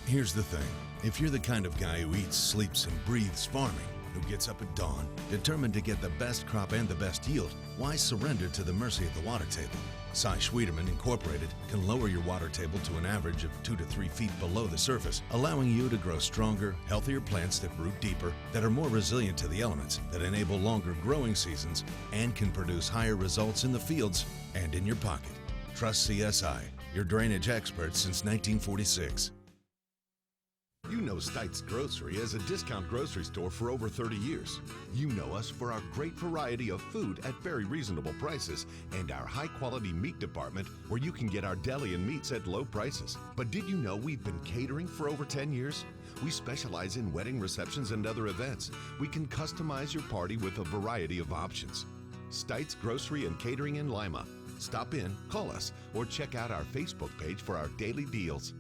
Here's the thing. If you're the kind of guy who eats, sleeps, and breathes farming, who gets up at dawn, determined to get the best crop and the best yield, why surrender to the mercy of the water table? Cy Schwiederman Incorporated can lower your water table to an average of 2 to 3 feet below the surface, allowing you to grow stronger, healthier plants that root deeper, that are more resilient to the elements, that enable longer growing seasons, and can produce higher results in the fields and in your pocket. Trust CSI, your drainage experts since 1946. You know Stites Grocery as a discount grocery store for over 30 years. You know us for our great variety of food at very reasonable prices and our high-quality meat department where you can get our deli and meats at low prices. But did you know we've been catering for over 10 years? We specialize in wedding receptions and other events. We can customize your party with a variety of options. Stites Grocery and Catering in Lima. Stop in, call us, or check out our Facebook page for our daily deals.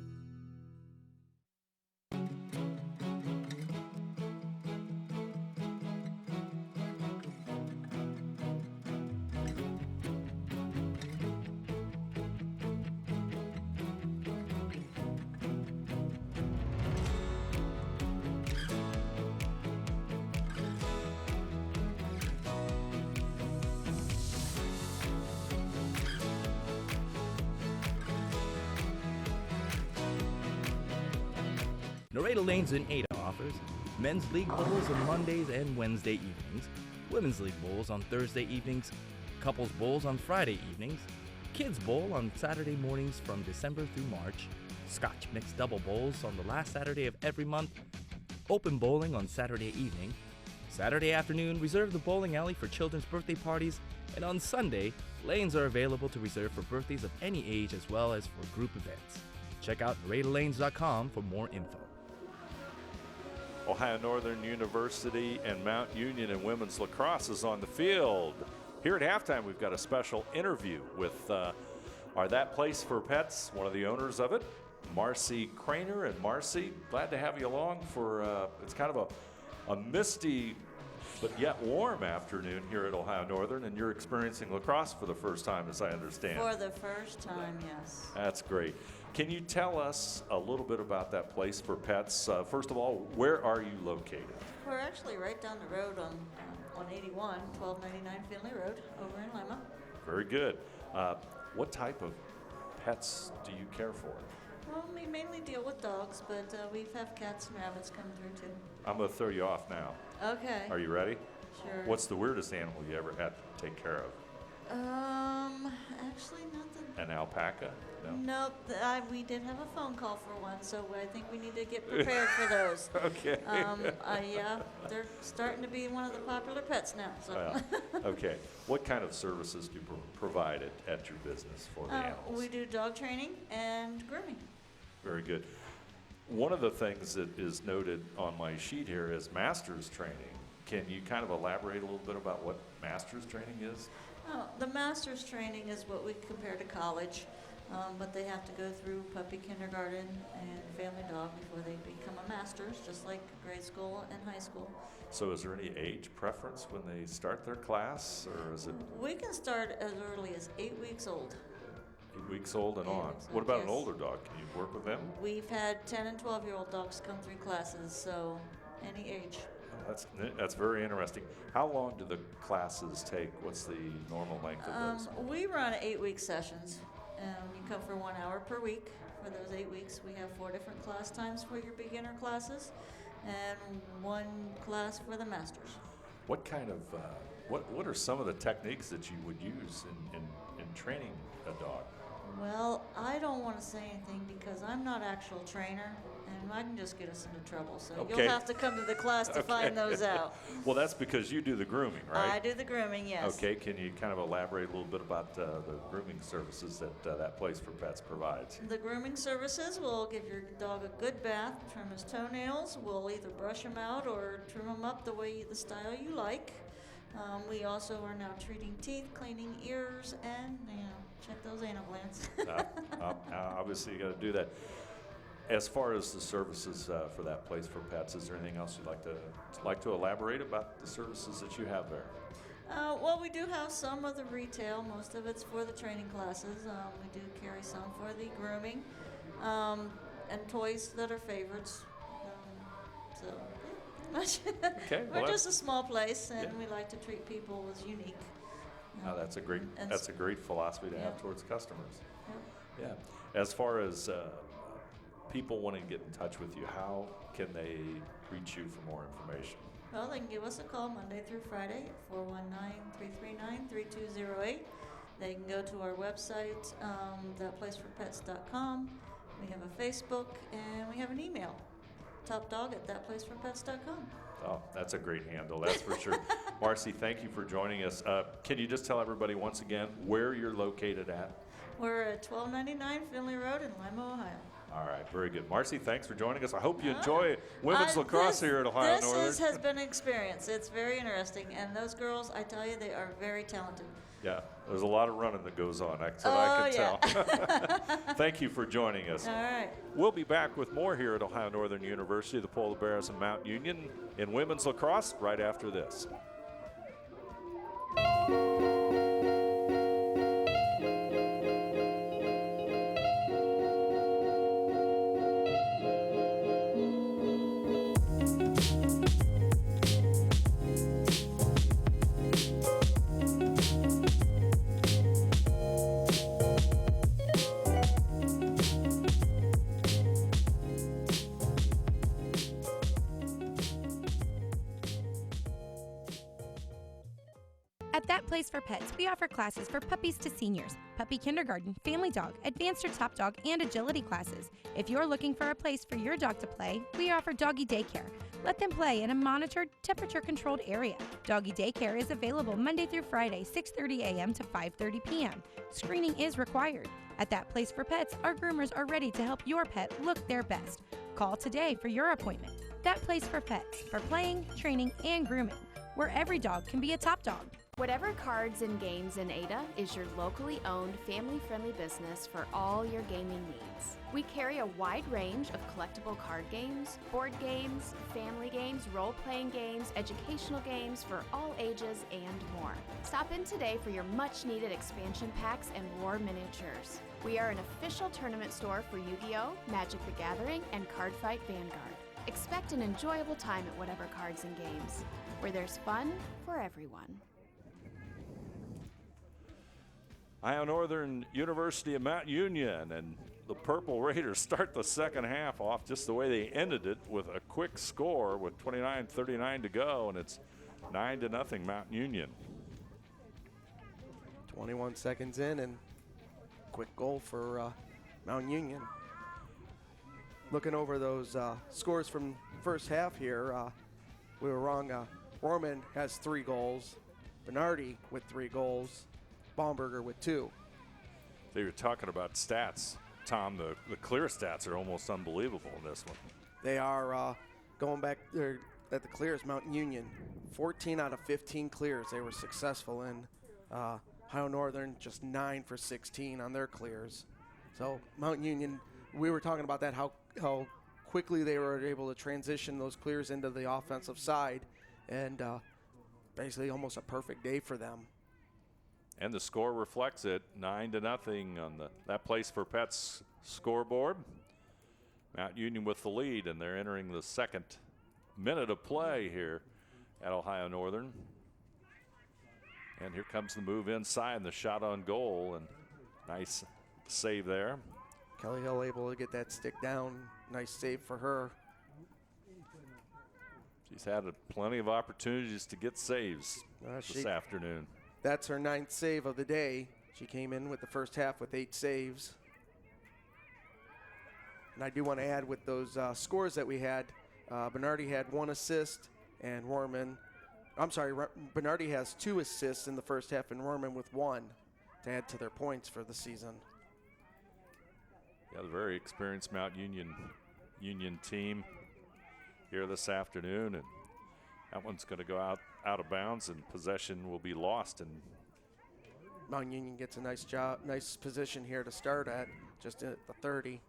Nareda Lanes in Ada offers men's league bowls on Mondays and Wednesday evenings, women's league bowls on Thursday evenings, couples bowls on Friday evenings, kids bowl on Saturday mornings from December through March, Scotch mixed double bowls on the last Saturday of every month, open bowling on Saturday evening, Saturday afternoon reserve the bowling alley for children's birthday parties, and on Sunday, lanes are available to reserve for birthdays of any age as well as for group events. Check out NaredaLanes.com for more info. Ohio Northern University and Mount Union and women's lacrosse is on the field. Here at halftime, we've got a special interview with our That Place for Pets, one of the owners of it, Marcy Craner. And Marcy, glad to have you along for, it's kind of a misty but yet warm afternoon here at Ohio Northern, and you're experiencing lacrosse for the first time, as I understand. For the first time, yes. That's great. Can you tell us a little bit about That Place for Pets? First of all, where are you located? We're actually right down the road on 181, 1299 Finley Road, over in Lima. Very good. What type of pets do you care for? Well, we mainly deal with dogs, but we have cats and rabbits come through too. I'm going to throw you off now. Okay. Are you ready? Sure. What's the weirdest animal you ever had to take care of? Actually, nothing an alpaca? No. Nope, we did have a phone call for one, so I think we need to get prepared for those. Okay. Yeah, they're starting to be one of the popular pets now. So. Well, okay. What kind of services do you provide at your business for the animals? We do dog training and grooming. Very good. One of the things that is noted on my sheet here is master's training. Can you kind of elaborate a little bit about what master's training is? The master's training is what we compare to college, but they have to go through puppy kindergarten and family dog before they become a master's, just like grade school and high school. So is there any age preference when they start their class, or is it? We can start as early as 8 weeks old. 8 weeks old and on. weeks What old, about an yes. older dog? Can you work with them? We've had 10 and 12-year-old dogs come through classes, so any age. That's very interesting. How long do the classes take? What's the normal length of those? We run 8-week sessions. You come for 1 hour per week. For those 8 weeks, we have 4 different class times for your beginner classes and 1 class for the masters. What kind of what are some of the techniques that you would use in training a dog? Well, I don't want to say anything because I'm not actual trainer, and I can just get us into trouble. So Okay. you'll have to come to the class to find those out. Well, that's because you do the grooming, right? I do the grooming, yes. Okay, can you kind of elaborate a little bit about the grooming services that that Place for Pets provides? The grooming services will give your dog a good bath, trim his toenails. We'll either brush him out or trim him up the style you like. We also are now treating teeth, cleaning ears, and check those anal glands. Obviously, you got to do that. As far as the services for that Place for Pets, is there anything else you'd like to elaborate about the services that you have there? Well, we do have some of the retail. Most of it's for the training classes. We do carry some for the grooming and toys that are favorites. So, pretty much. Okay, We're well, just a small place, and yeah. we like to treat people as unique. That's a great philosophy to have towards customers. Yeah. Yeah. As far as people wanting to get in touch with you, how can they reach you for more information? Well, they can give us a call Monday through Friday at 419-339-3208. They can go to our website, thatplaceforpets.com. We have a Facebook, and we have an email, topdog@thatplaceforpets.com. Oh, that's a great handle, that's for sure. Marcy, thank you for joining us. Can you just tell everybody once again where you're located at? We're at 1299 Finley Road in Lima, Ohio. All right, very good. Marcy, thanks for joining us. I hope you enjoy women's lacrosse here at Ohio Northern. This has been an experience. It's very interesting. And those girls, I tell you, they are very talented. Yeah, there's a lot of running that goes on. That's what I can tell. Thank you for joining us. All right. We'll be back with more here at Ohio Northern University, the Polar Bears and Mount Union in women's lacrosse right after this. At That Place for Pets, we offer classes for puppies to seniors, puppy kindergarten, family dog, advanced or top dog, and agility classes. If you're looking for a place for your dog to play, we offer doggy daycare. Let them play in a monitored, temperature-controlled area. Doggy daycare is available Monday through Friday, 6:30 a.m. to 5:30 p.m. Screening is required. At That Place for Pets, our groomers are ready to help your pet look their best. Call today for your appointment. That Place for Pets, for playing, training, and grooming, where every dog can be a top dog. Whatever Cards and Games in Ada is your locally owned, family-friendly business for all your gaming needs. We carry a wide range of collectible card games, board games, family games, role-playing games, educational games for all ages, and more. Stop in today for your much-needed expansion packs and war miniatures. We are an official tournament store for Yu-Gi-Oh!, Magic the Gathering, and Cardfight Vanguard. Expect an enjoyable time at Whatever Cards and Games, where there's fun for everyone. Ohio Northern University of Mount Union, and the Purple Raiders start the second half off just the way they ended it, with a quick score with 29:39 to go, and it's 9-0 Mount Union. 21 seconds in, and quick goal for Mount Union. Looking over those scores from first half here, we were wrong. Rorman has 3 goals, Bernardi with 3 goals, Baumberger with 2. So you're talking about stats, Tom. The clear stats are almost unbelievable in this one. They are going back there at the clears. Mount Union, 14 out of 15 clears they were successful in. Ohio Northern just 9 for 16 on their clears. So Mount Union, we were talking about that, how quickly they were able to transition those clears into the offensive side, and basically almost a perfect day for them. And the score reflects it, 9-0 on that Place for Pets scoreboard. Mount Union with the lead, and they're entering the second minute of play here at Ohio Northern. And here comes the move inside and the shot on goal, and nice save there. Kelly Hill able to get that stick down. Nice save for her. She's had plenty of opportunities to get saves this afternoon. That's her 9th save of the day. She came in with the first half with 8 saves. And I do want to add with those scores that we had, Bernardi had 1 assist, and Bernardi has 2 assists in the first half, and Rorman with 1 to add to their points for the season. Yeah, the very experienced Mount Union team here this afternoon, and that one's going to go out of bounds, and possession will be lost. And Mount Union gets a nice position here to start at, just at the 30.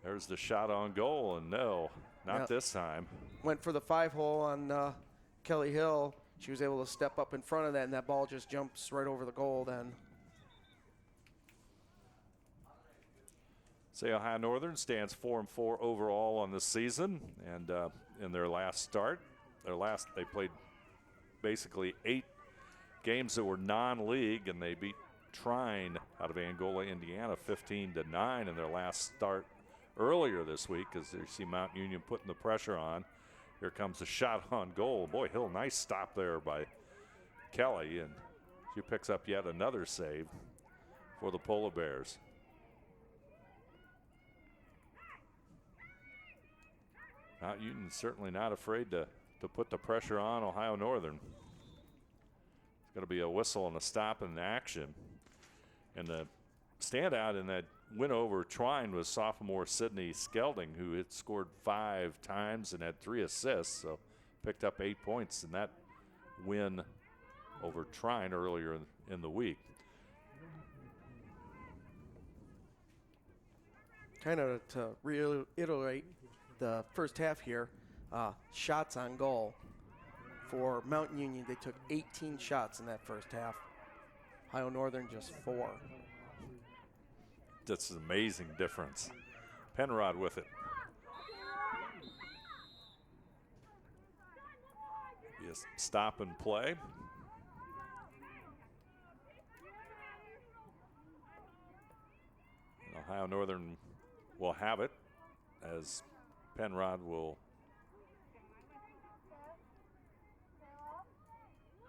There's the shot on goal, and no, not this time. Went for the 5-hole on Kelly Hill. She was able to step up in front of that, and that ball just jumps right over the goal then. Say Ohio Northern stands 4-4 overall on the season, and in their last start, they played basically 8 games that were non-league, and they beat Trine out of Angola, Indiana, 15-9 in their last start earlier this week, as you see Mount Union putting the pressure on. Here comes the shot on goal. Boy, Hill, nice stop there by Kelly, and she picks up yet another save for the Polar Bears. Mount Union certainly not afraid to put the pressure on Ohio Northern. It's going to be a whistle and a stop in action. And the standout in that win over Trine was sophomore Sydney Skelding, who had scored 5 times and had 3 assists, so picked up 8 points in that win over Trine earlier in the week. Kind of to reiterate the first half here, shots on goal. For Mount Union, they took 18 shots in that first half. Ohio Northern just 4. That's an amazing difference. Penrod with it. Yes, stop and play. Ohio Northern will have it, as Penrod will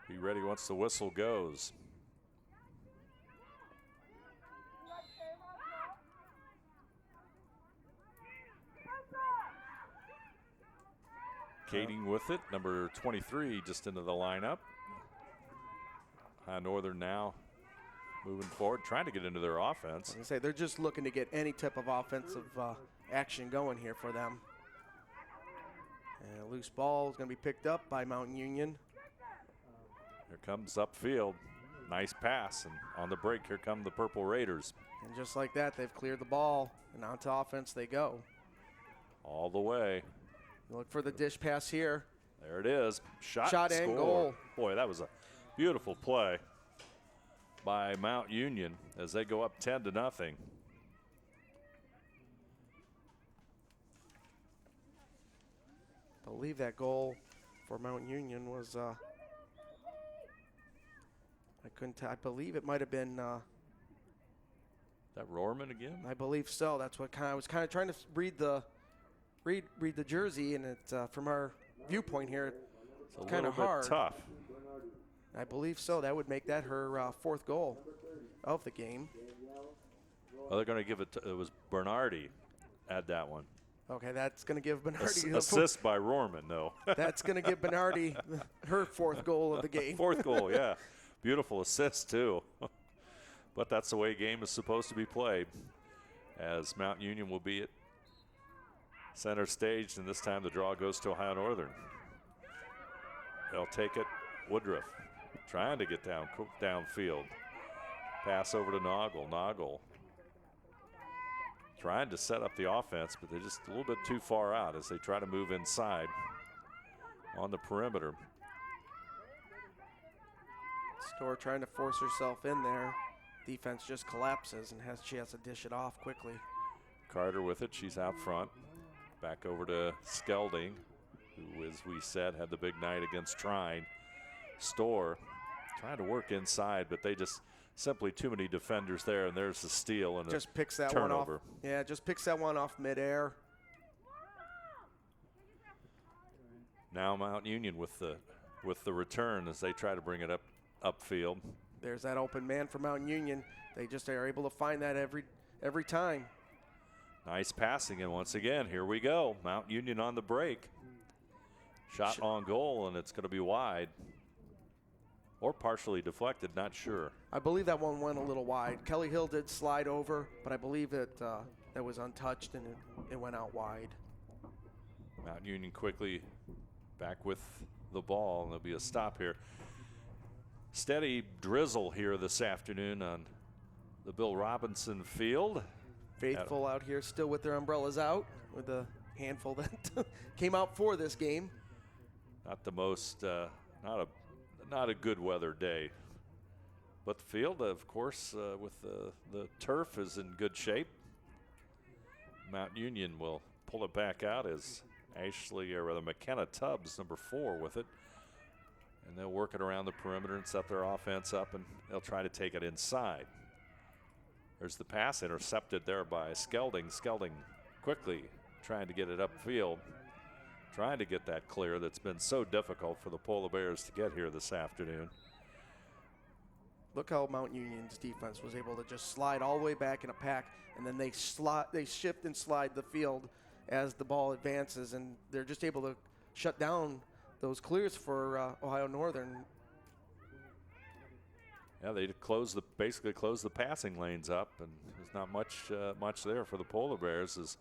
be ready once the whistle goes. Kading with it, number 23 just into the lineup. Ohio Northern now moving forward, trying to get into their offense. I was gonna say, they're just looking to get any type of offensive action going here for them. And a loose ball is going to be picked up by Mount Union. Here comes upfield. Nice pass, and on the break, here come the Purple Raiders. And just like that, they've cleared the ball, and onto offense they go. All the way. Look for the dish pass here. There it is. Shot and score. goal. Boy, that was a beautiful play by Mount Union as they go up 10-0. I believe that goal for Mount Union was, I believe it might have been. That Rorman again? I believe so. That's what I was kind of trying to read the jersey, and it's from our viewpoint here, it's kind of hard. Tough. I believe so. That would make that her fourth goal of the game. Well, they're going to give it to, it was Bernardi had that one. Okay, that's going to give Bernardi assist by Rohrman, though. That's going to give Bernardi her fourth goal of the game. Fourth goal, yeah. Beautiful assist, too. But that's the way a game is supposed to be played, as Mount Union will be at center stage, and this time the draw goes to Ohio Northern. They'll take it. Woodruff trying to get downfield. Pass over to Noggle. Noggle trying to set up the offense, but they're just a little bit too far out as they try to move inside on the perimeter. Storr trying to force herself in there. Defense just collapses and she has to dish it off quickly. Carter with it. She's out front. Back over to Skelding, who, as we said, had the big night against Trine. Storr trying to work inside, but they just simply too many defenders there, and there's the steal and just picks that turnover. one off. Yeah, just picks that one off midair. Now Mount Union with the return as they try to bring it upfield. There's that open man for Mount Union. They just are able to find that every time. Nice passing, and once again, here we go. Mount Union on the break. Shot on goal, and it's going to be wide. Or partially deflected, not sure. I believe that one went a little wide. Kelly Hill did slide over, but I believe that was untouched and it went out wide. Mount Union quickly back with the ball, and there'll be a stop here. Steady drizzle here this afternoon on the Bill Robinson field. Faithful out here still with their umbrellas out, with a handful that came out for this game. Not the most, not a good weather day. But the field, of course, with the turf is in good shape. Mount Union will pull it back out as McKenna Tubbs, number 4, with it. And they'll work it around the perimeter and set their offense up, and they'll try to take it inside. There's the pass intercepted there by Skelding. Skelding quickly trying to get it upfield, trying to get that clear that's been so difficult for the Polar Bears to get here this afternoon. Look how Mount Union's defense was able to just slide all the way back in a pack, and then they shift and slide the field as the ball advances, and they're just able to shut down those clears for Ohio Northern. Yeah, they basically closed the passing lanes up, and there's not much there for the Polar Bears as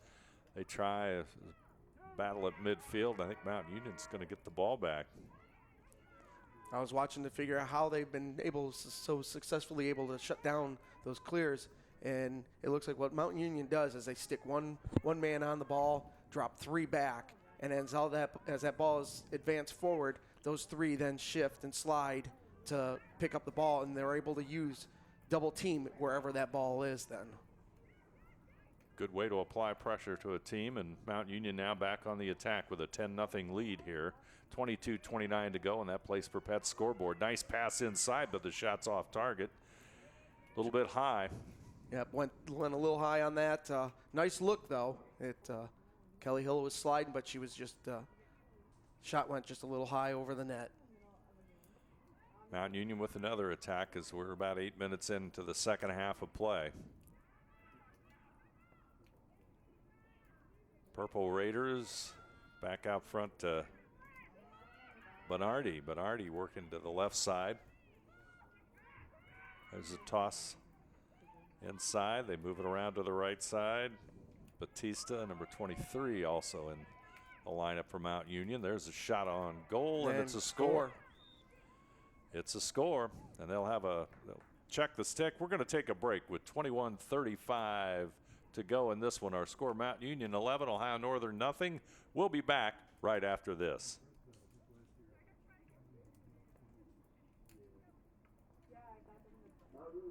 they try a battle at midfield. I think Mount Union's going to get the ball back. I was watching to figure out how they've been so successfully able to shut down those clears, and it looks like what Mount Union does is they stick one man on the ball, drop 3 back, and as that ball is advanced forward, those 3 then shift and slide to pick up the ball, and they're able to use double team wherever that ball is then. Good way to apply pressure to a team, and Mount Union now back on the attack with a 10-0 lead here. 22-29 to go, and that place for Pet's scoreboard. Nice pass inside, but the shot's off target. A little bit high. Yep, went a little high on that. Nice look, though. Kelly Hill was sliding, but she was just shot went just a little high over the net. Mount Union with another attack as we're about 8 minutes into the second half of play. Purple Raiders back out front to Bernardi. Bernardi working to the left side. There's a toss inside. They move it around to the right side. Batista, number 23, also in the lineup for Mount Union. There's a shot on goal, and it's a score. It's a score, and they'll check the stick. We're going to take a break with 21:35 to go in this one. Our score, Mount Union 11, Ohio Northern nothing. We'll be back right after this.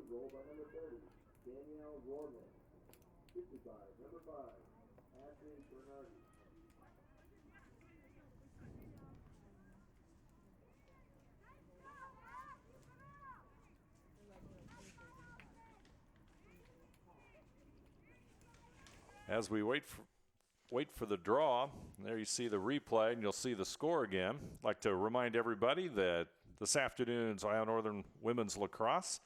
Goal by number 30, Danielle Rohrman. 55, number 5, Ashley Bernardi. As we wait for the draw, there you see the replay, and you'll see the score again. I'd like to remind everybody that this afternoon's Ohio Northern Women's Lacrosse,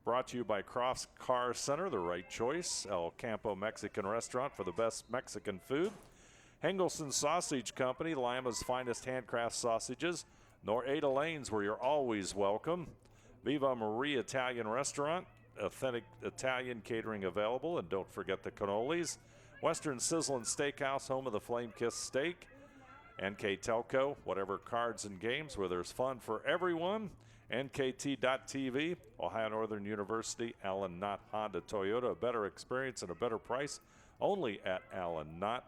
brought to you by Crofts Car Center, the right choice. El Campo Mexican Restaurant for the best Mexican food. Hengelson Sausage Company, Lima's finest handcraft sausages. Nor-Ada Lanes, where you're always welcome. Viva Marie Italian Restaurant, authentic Italian catering available. And don't forget the cannolis. Western Sizzlin' Steakhouse, home of the flame-kissed steak. NKTelco, whatever cards and games, where there's fun for everyone. NKT.TV, Ohio Northern University, Allen Knott Honda Toyota, a better experience and a better price only at Allen Knott.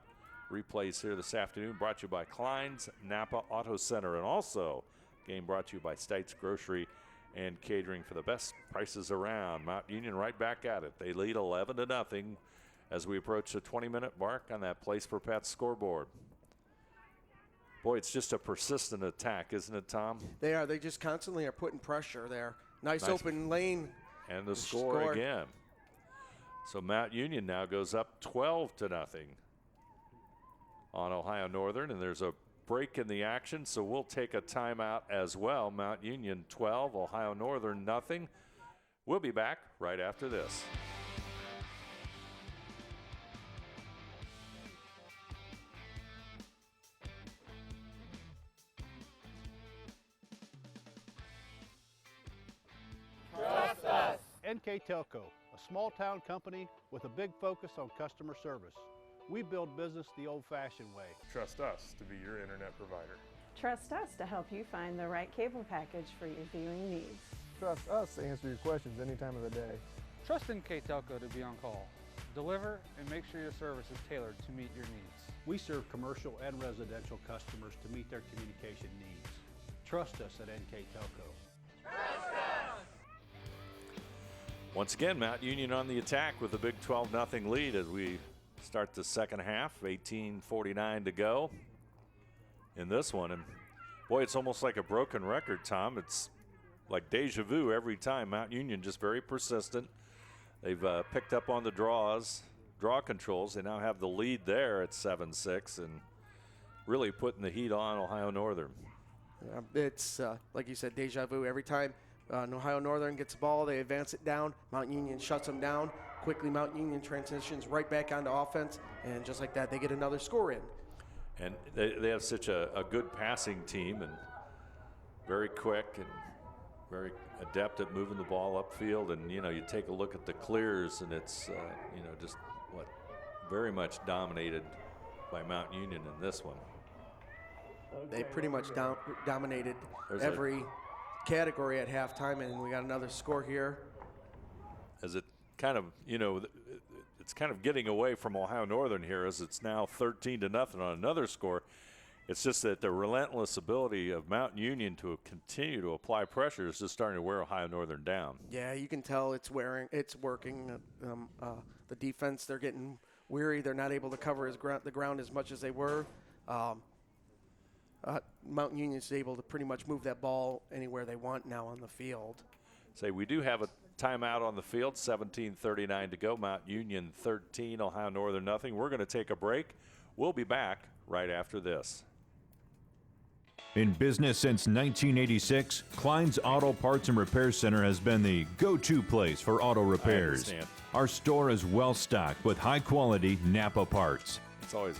Replays here this afternoon brought to you by Klein's Napa Auto Center, and also game brought to you by Stites Grocery and Catering for the best prices around. Mount Union right back at it. They lead 11-0 as we approach the 20-minute mark on that Place for Pets scoreboard. Boy, it's just a persistent attack, isn't it, Tom? They are. They just constantly are putting pressure there. Nice open lane. And the score again. So Mount Union now goes up 12-0 on Ohio Northern, and there's a break in the action, so we'll take a timeout as well. Mount Union 12, Ohio Northern nothing. We'll be back right after this. Trust us. NKTelco, a small-town company with a big focus on customer service. We build business the old-fashioned way. Trust us to be your internet provider. Trust us to help you find the right cable package for your viewing needs. Trust us to answer your questions any time of the day. Trust NKTelco to be on call. Deliver and make sure your service is tailored to meet your needs. We serve commercial and residential customers to meet their communication needs. Trust us at NKTelco. Once again, Mount Union on the attack with a big 12-0 lead as we start the second half. 18:49 to go in this one. And boy, it's almost like a broken record, Tom. It's like deja vu every time. Mount Union just very persistent. They've picked up on the draw controls. They now have the lead there at 7-6 and really putting the heat on Ohio Northern. It's, like you said, deja vu every time. Ohio Northern gets the ball, they advance it down. Mount Union shuts them down. Quickly, Mount Union transitions right back onto offense, and just like that, they get another score in. And they have such a good passing team and very quick and very adept at moving the ball upfield. And, you take a look at the clears, and it's, just very much dominated by Mount Union in this one. They pretty much dominated every category at halftime, and we got another score here. As it kind of, it's kind of getting away from Ohio Northern here as it's now 13-0 on another score. It's just that the relentless ability of Mount Union to continue to apply pressure is just starting to wear Ohio Northern down. Yeah, you can tell it's working. The defense, they're getting weary. They're not able to cover the ground as much as they were. Mount Union is able to pretty much move that ball anywhere they want now on the field. We do have a timeout on the field, 17:39 to go. Mount Union 13, Ohio Northern nothing. We're going to take a break. We'll be back right after this. In business since 1986, Klein's Auto Parts and Repair Center has been the go-to place for auto repairs. I understand. Our store is well stocked with high-quality Napa parts. It's always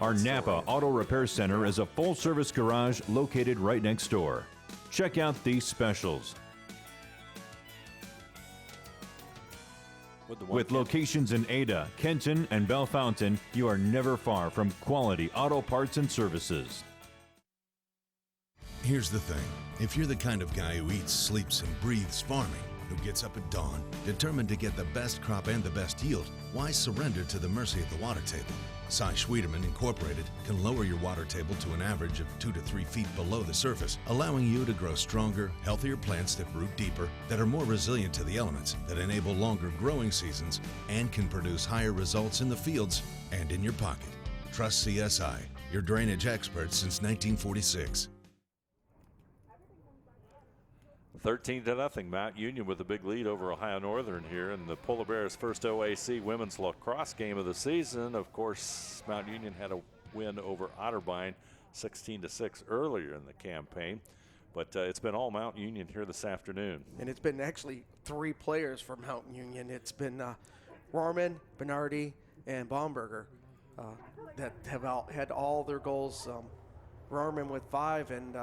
Our Napa Auto Repair Center is a full-service garage located right next door. Check out these specials. With locations in Ada, Kenton, and Bellefontaine, you are never far from quality auto parts and services. Here's the thing. If you're the kind of guy who eats, sleeps, and breathes farming, who gets up at dawn, determined to get the best crop and the best yield, why surrender to the mercy of the water table? Cy Schwiedemann Incorporated can lower your water table to an average of 2 to 3 feet below the surface, allowing you to grow stronger, healthier plants that root deeper, that are more resilient to the elements, that enable longer growing seasons, and can produce higher results in the fields and in your pocket. Trust CSI, your drainage experts since 1946. 13-0, Mount Union with a big lead over Ohio Northern here in the Polar Bears' first OAC women's lacrosse game of the season. Of course, Mount Union had a win over Otterbein 16-6 earlier in the campaign. But it's been all Mount Union here this afternoon. And it's been actually 3 players for Mount Union. It's been Rohrman, Bernardi, and Baumberger that have had all their goals. Rohrman with 5 and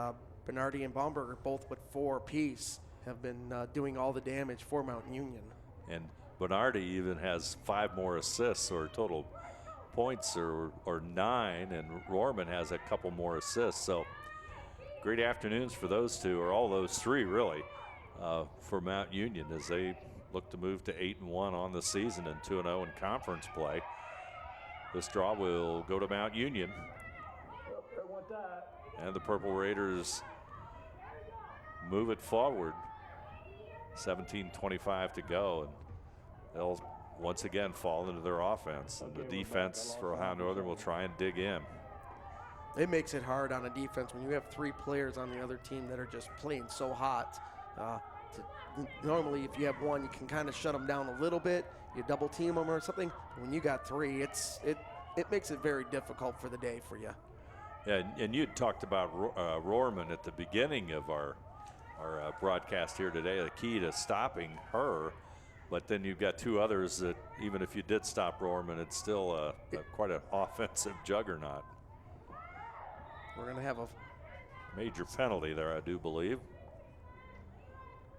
Bernardi and Baumberger both with 4 apiece have been doing all the damage for Mount Union. And Bernardi even has 5 more assists, or total points or 9, and Rohrman has a couple more assists. So great afternoons for those 2, or all those 3 really, for Mount Union as they look to move to 8-1 on the season and 2-0 in conference play. This draw will go to Mount Union. And the Purple Raiders move it forward. 17:25 to go, and they'll once again fall into their offense. And the defense for Ohio Northern will try and dig in. It makes it hard on a defense when you have 3 players on the other team that are just playing so hot. Normally, if you have 1, you can kind of shut them down a little bit. You double team them or something. But when you got 3, it makes it very difficult for the day for you. Yeah, and you talked about Rohrman at the beginning of our broadcast here today, the key to stopping her. But then you've got 2 others that even if you did stop Rohrman, it's still quite an offensive juggernaut. We're going to have a major penalty there, I do believe.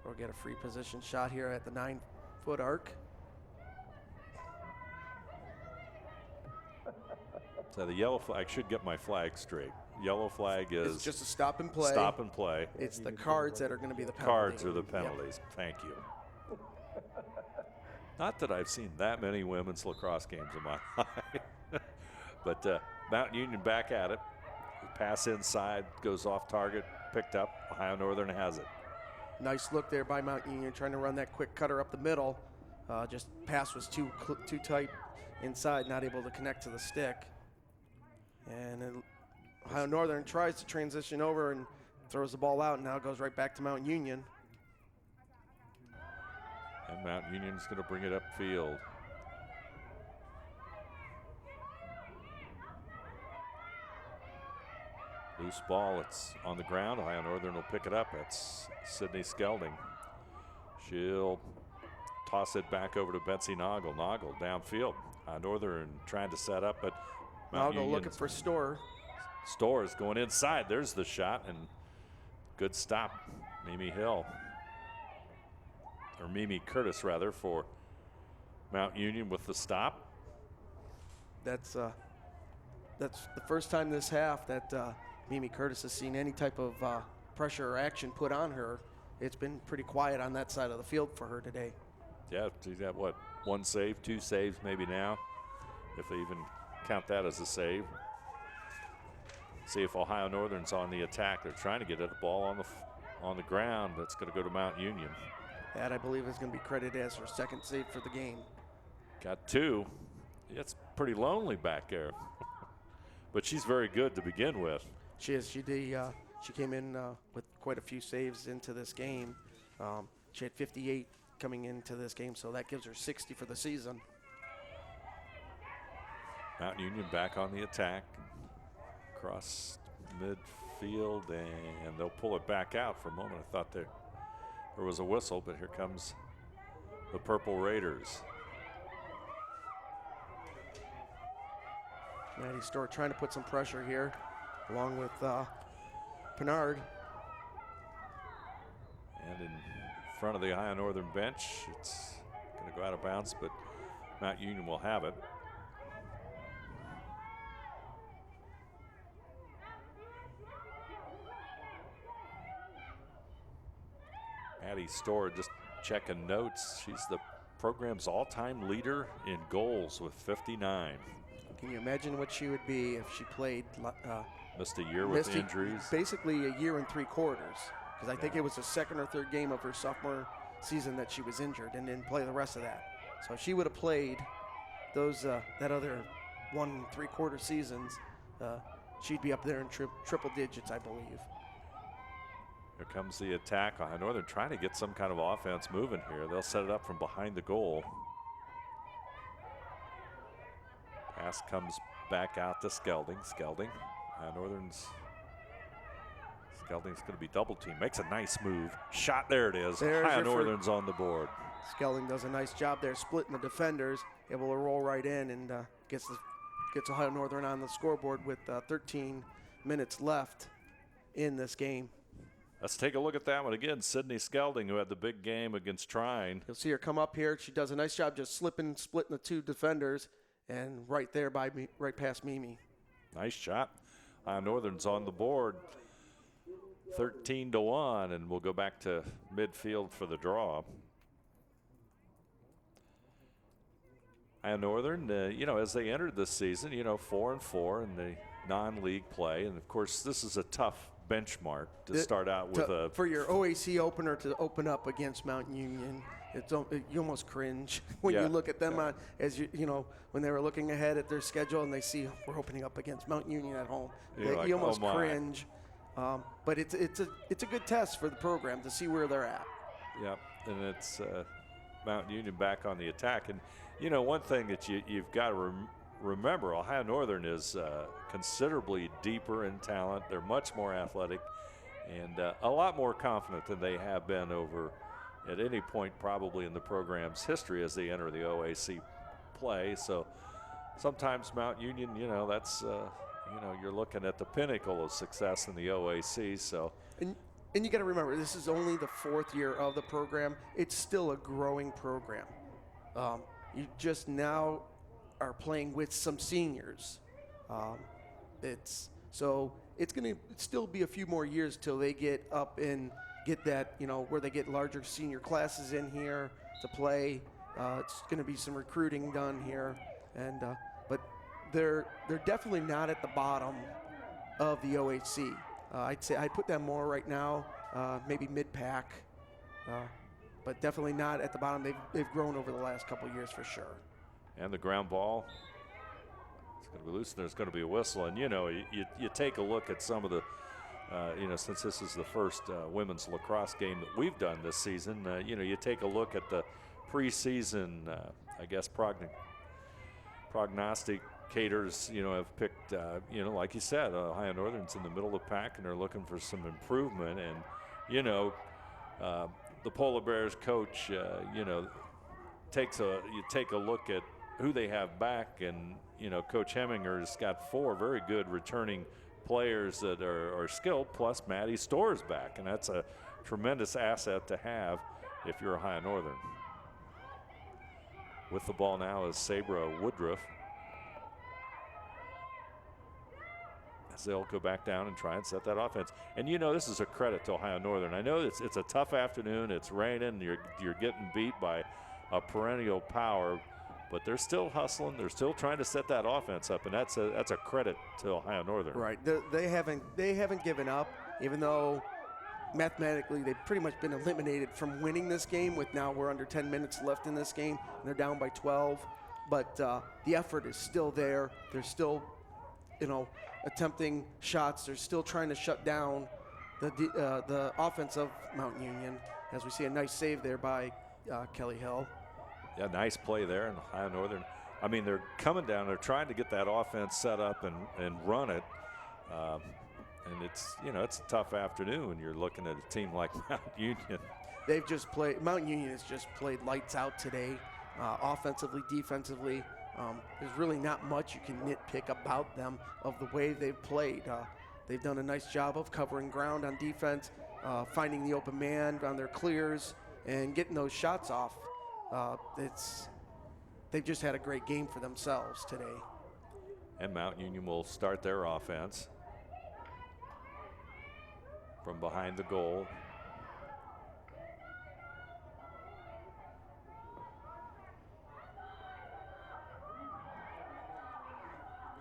We'll get a free position shot here at the 9-foot arc. So the yellow flag, should get my flag straight. Yellow flag is it's just a stop and play. Stop and play. It's the cards that are going to be the penalty. Cards are the penalties. Yep. Thank you. Not that I've seen that many women's lacrosse games in my life. But Mount Union back at it. Pass inside, goes off target, picked up. Ohio Northern has it. Nice look there by Mount Union, trying to run that quick cutter up the middle. Just pass was too tight inside, not able to connect to the stick. And Ohio Northern tries to transition over and throws the ball out, and now it goes right back to Mount Union. And Mount Union's going to bring it upfield. Loose ball, it's on the ground. Ohio Northern will pick it up. It's Sydney Skelding. She'll toss it back over to Betsy Noggle. Noggle downfield. Ohio Northern trying to set up, but Mount Noggle looking for Storr. Storr is going inside. There's the shot, and good stop. Mimi Hill, or Mimi Curtis rather, for Mount Union with the stop. That's the first time this half that Mimi Curtis has seen any type of pressure or action put on her. It's been pretty quiet on that side of the field for her today. Yeah, she's got what, 1 save, 2 saves maybe now, if they even count that as a save. See if Ohio Northern's on the attack. They're trying to get at the ball on the ground. That's going to go to Mount Union. That, I believe, is going to be credited as her 2nd save for the game. Got 2. It's pretty lonely back there. But she's very good to begin with. She is. She came in with quite a few saves into this game. She had 58 coming into this game, so that gives her 60 for the season. Mount Union back on the attack. Across midfield, and they'll pull it back out. For a moment I thought there was a whistle, but here comes the Purple Raiders. Maddie Storr trying to put some pressure here, along with Pinard. And in front of the Ohio Northern bench, it's going to go out of bounds, but Mount Union will have it. Maddie Storr just checking notes. She's the program's all-time leader in goals with 59. Can you imagine what she would be if she played? Missed a year with injuries. Basically a year and 3 quarters, because I think it was the 2nd or 3rd game of her sophomore season that she was injured and didn't play the rest of that. So if she would have played those that other 1 3/4 seasons, she'd be up there in triple digits, I believe. Here comes the attack. Ohio Northern trying to get some kind of offense moving here. They'll set it up from behind the goal. Pass comes back out to Skelding. Ohio Northern's Skelding's going to be double teamed. Makes a nice move. Shot, there it is. There's Ohio your Northern's on the board. Skelding does a nice job there, splitting the defenders, able to roll right in and gets Ohio Northern on the scoreboard with 13 minutes left in this game. Let's take a look at that one again. Sydney Skelding, who had the big game against Trine. You'll see her come up here. She does a nice job just splitting the two defenders, and right there by me, right past Mimi. Nice shot. Ohio Northern's on the board, 13-1, and we'll go back to midfield for the draw. Ohio Northern, as they entered this season, 4-4 in the non-league play, and of course this is a tough benchmark to start out with for your OAC opener to open up against Mountain Union. You almost cringe when you look at them when they were looking ahead at their schedule and they see we're opening up against Mountain Union at home. You almost cringe, but it's a good test for the program to see where they're at. Yep, and it's Mountain Union back on the attack. And one thing that you've got to remember, Ohio Northern is considerably deeper in talent. They're much more athletic and a lot more confident than they have been over at any point probably in the program's history as they enter the OAC play. So sometimes Mount Union, that's, you're looking at the pinnacle of success in the OAC. So. And you got to remember, this is only the 4th year of the program. It's still a growing program. You just now are playing with some seniors. It's going to still be a few more years till they get up and get that, where they get larger senior classes in here to play. It's going to be some recruiting done here, and but they're definitely not at the bottom of the OHC. I'd say I put them more right now, maybe mid-pack, but definitely not at the bottom. They've grown over the last couple of years for sure. And the ground ball, it's going to be loose. There's going to be a whistle, and you take a look at some of the. Since this is the first women's lacrosse game that we've done this season, you take a look at the preseason, prognosticators, have picked, like you said, Ohio Northern's in the middle of the pack and they're looking for some improvement. And, the Polar Bears coach, you take a look at who they have back, and, Coach Hemminger's got 4 very good returning players that are skilled, plus Maddie Storrs back, and that's a tremendous asset to have if you're Ohio Northern. With the ball now is Sabra Woodruff, as they'll go back down and try and set that offense. And this is a credit to Ohio Northern. I know it's a tough afternoon, it's raining, you're getting beat by a perennial power, but they're still hustling. They're still trying to set that offense up, and that's a credit to Ohio Northern. Right. They haven't given up, even though mathematically they've pretty much been eliminated from winning this game. With now we're under 10 minutes left in this game, and they're down by 12. But the effort is still there. They're still, attempting shots. They're still trying to shut down the offense of Mountain Union. As we see a nice save there by Kelly Hill. Yeah, nice play there in Ohio Northern. I mean, they're coming down. They're trying to get that offense set up and run it. And it's, it's a tough afternoon when you're looking at a team like Mount Union. Mount Union has just played lights out today, offensively, defensively. There's really not much you can nitpick about them of the way they've played. They've done a nice job of covering ground on defense, finding the open man on their clears, and getting those shots off. They've just had a great game for themselves today. And Mount Union will start their offense from behind the goal.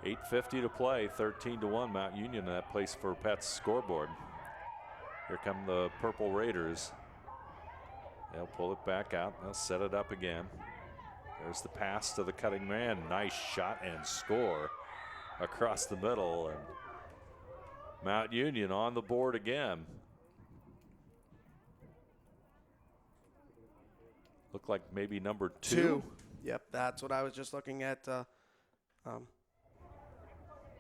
$8:50 to play, 13-1 Mount Union, that place for Pet's scoreboard. Here come the Purple Raiders. They'll pull it back out. They'll set it up again. There's the pass to the cutting man. Nice shot and score across the middle. And Mount Union on the board again. Looked like maybe number 2. Yep, that's what I was just looking at.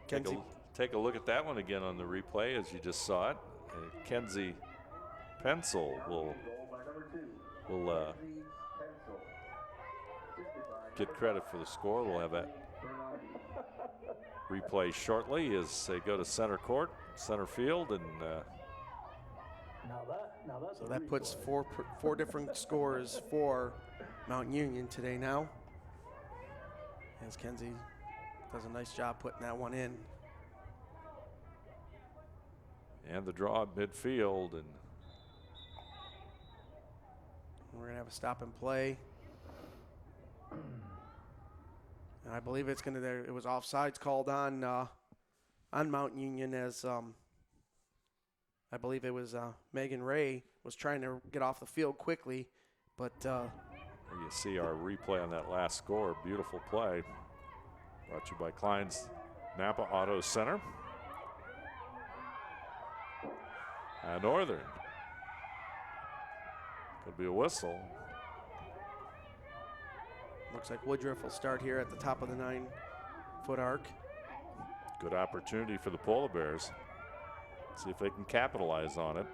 Take a look at that one again on the replay as you just saw it. Kenzie Pencil will get credit for the score. We'll have that replay shortly as they go to center court, center field, and so that puts four different scores for Mount Union today now, as Kenzie does a nice job putting that one in. And the draw at midfield, and we're gonna have a stop and play. And I believe it's gonna. It was offsides called on Mount Union, as I believe it was Megan Ray was trying to get off the field quickly, but you see our replay on that last score. Beautiful play. Brought to you by Klein's Napa Auto Center. Northern. Could be a whistle. Looks like Woodruff will start here at the top of the 9-foot arc. Good opportunity for the Polar Bears. See if they can capitalize on it.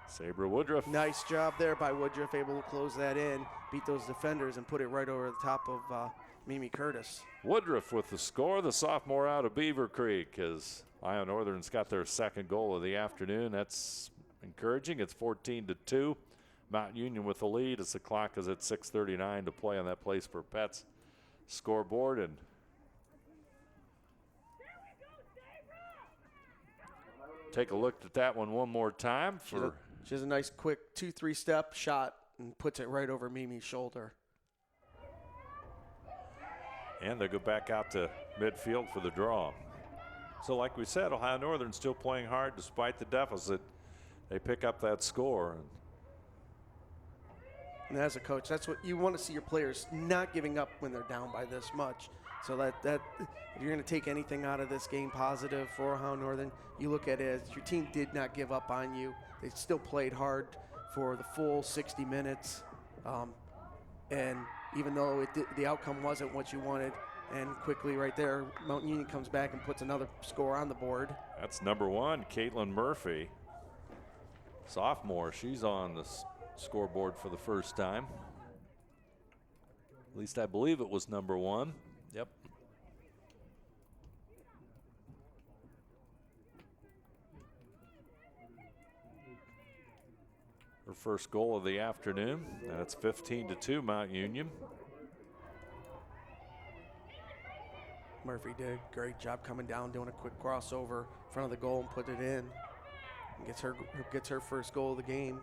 Sabra Woodruff. Nice job there by Woodruff, able to close that in, beat those defenders, and put it right over the top of Mimi Curtis. Woodruff with the score, the sophomore out of Beaver Creek, as Iowa Northern's got their second goal of the afternoon. That's encouraging. It's 14-2. Mount Union with the lead as the clock is at 6:39 to play on that Place for Pets scoreboard. And take a look at that one more time. She has a nice quick 2-3 step shot and puts it right over Mimi's shoulder. And they go back out to midfield for the draw. So like we said, Ohio Northern still playing hard despite the deficit. They pick up that score. And as a coach, that's what you want to see, your players not giving up when they're down by this much. So that if you're going to take anything out of this game positive for Ohio Northern, you look at it as your team did not give up on you. They still played hard for the full 60 minutes. And even though the outcome wasn't what you wanted, and quickly right there, Mount Union comes back and puts another score on the board. That's number 1, Caitlin Murphy. Sophomore, she's on the scoreboard for the first time. At least I believe it was number 1. Yep. Her first goal of the afternoon, and it's 15-2 Mount Union. Murphy did a great job coming down, doing a quick crossover in front of the goal and put it in. And gets her first goal of the game.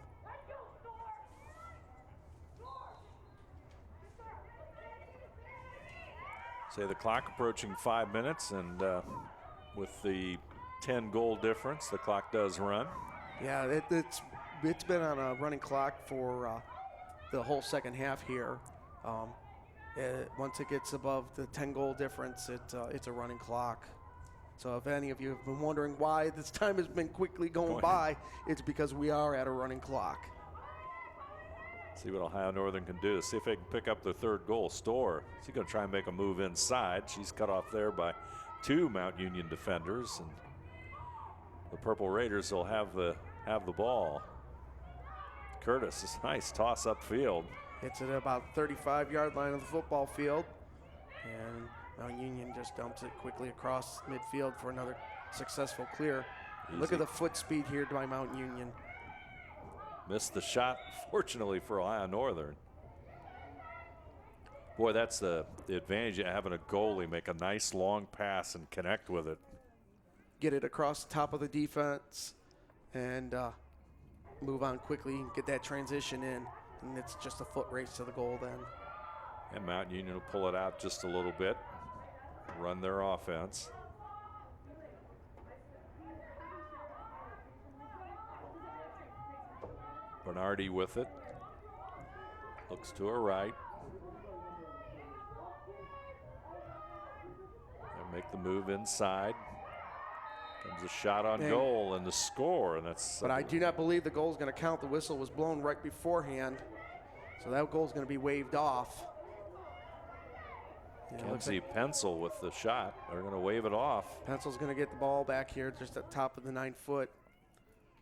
Say the clock approaching 5 minutes, and with the 10-goal difference, the clock does run. Yeah, it's been on a running clock for the whole second half here. Once it gets above the 10-goal difference, it's a running clock. So if any of you have been wondering why this time has been quickly going by, it's because we are at a running clock. See what Ohio Northern can do. See if they can pick up their third goal. Storr, she's going to try and make a move inside. She's cut off there by 2 Mount Union defenders, and the Purple Raiders will have the ball. Curtis is nice toss upfield. It's at about 35-yard line of the football field, and Mount Union just dumps it quickly across midfield for another successful clear. Easy. Look at the foot speed here by Mount Union. Missed the shot, fortunately for Ohio Northern. Boy, that's the advantage of having a goalie make a nice long pass and connect with it. Get it across the top of the defense and move on quickly and get that transition in. And it's just a foot race to the goal then. And Mount Union will pull it out just a little bit, run their offense. Bernardi with it. Looks to her right. And make the move inside. Comes a shot on goal and the score, and that's. But I do not believe the goal is going to count. The whistle was blown right beforehand, so that goal is going to be waved off. Can't see Pencil with the shot. They're going to wave it off. Pencil's going to get the ball back here just at the top of the 9 foot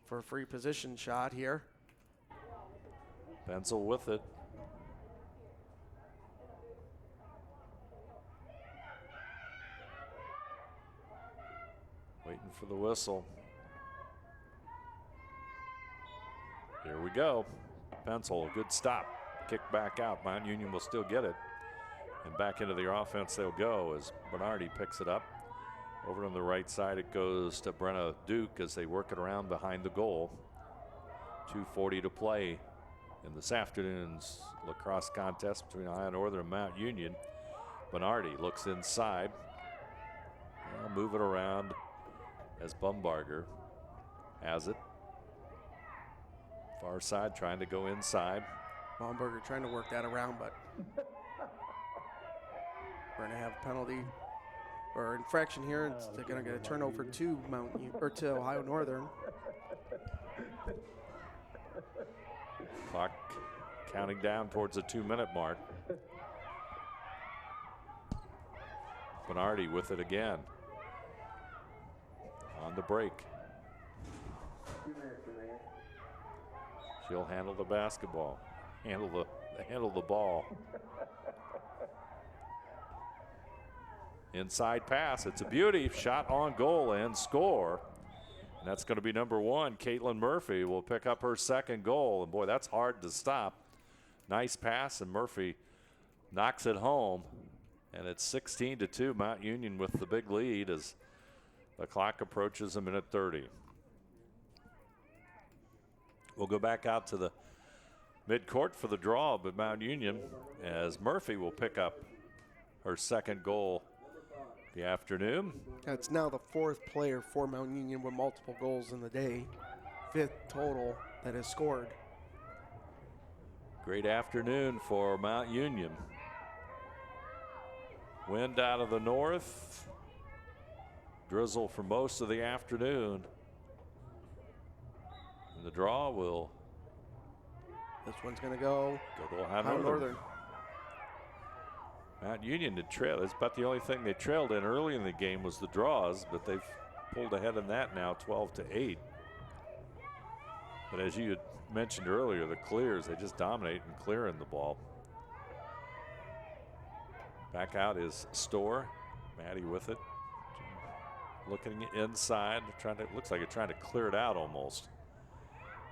for a free position shot here. Pencil with it. Waiting for the whistle. Here we go. Pencil, a good stop. Kick back out. Mount Union will still get it. And back into their offense they'll go as Bernardi picks it up. Over on the right side it goes to Brenna Duke as they work it around behind the goal. 2:40 to play in this afternoon's lacrosse contest between Ohio Northern and Mount Union. Bernardi looks inside. I'll move it around as Bumbarger has it. Far side trying to go inside. Bumbarger trying to work that around, but we're going to have a penalty or infraction here. And they're going to get a turnover to to Ohio Northern. Clock counting down towards the 2-minute mark. Bernardi with it again. On the break. She'll handle the basketball. Handle the ball. Inside pass. It's a beauty. Shot on goal and score. And that's going to be number 1. Caitlin Murphy will pick up her second goal. And boy, that's hard to stop. Nice pass, and Murphy knocks it home. And it's 16-2. Mount Union with the big lead as the clock approaches a minute 30. We'll go back out to the midcourt for the draw, but Mount Union as Murphy will pick up her second goal the afternoon. It's now the 4th player for Mount Union with multiple goals in the day. 5th total that has scored. Great afternoon for Mount Union. Wind out of the north. Drizzle for most of the afternoon. And the draw will. This one's going to go to Ohio Northern. Mount Union had trailed. It's about the only thing they trailed in early in the game was the draws, but they've pulled ahead in that now, 12-8. But as you had mentioned earlier, the clears, they just dominate in clearing the ball. Back out is Storr. Maddie with it. Looking inside, looks like they're trying to clear it out almost.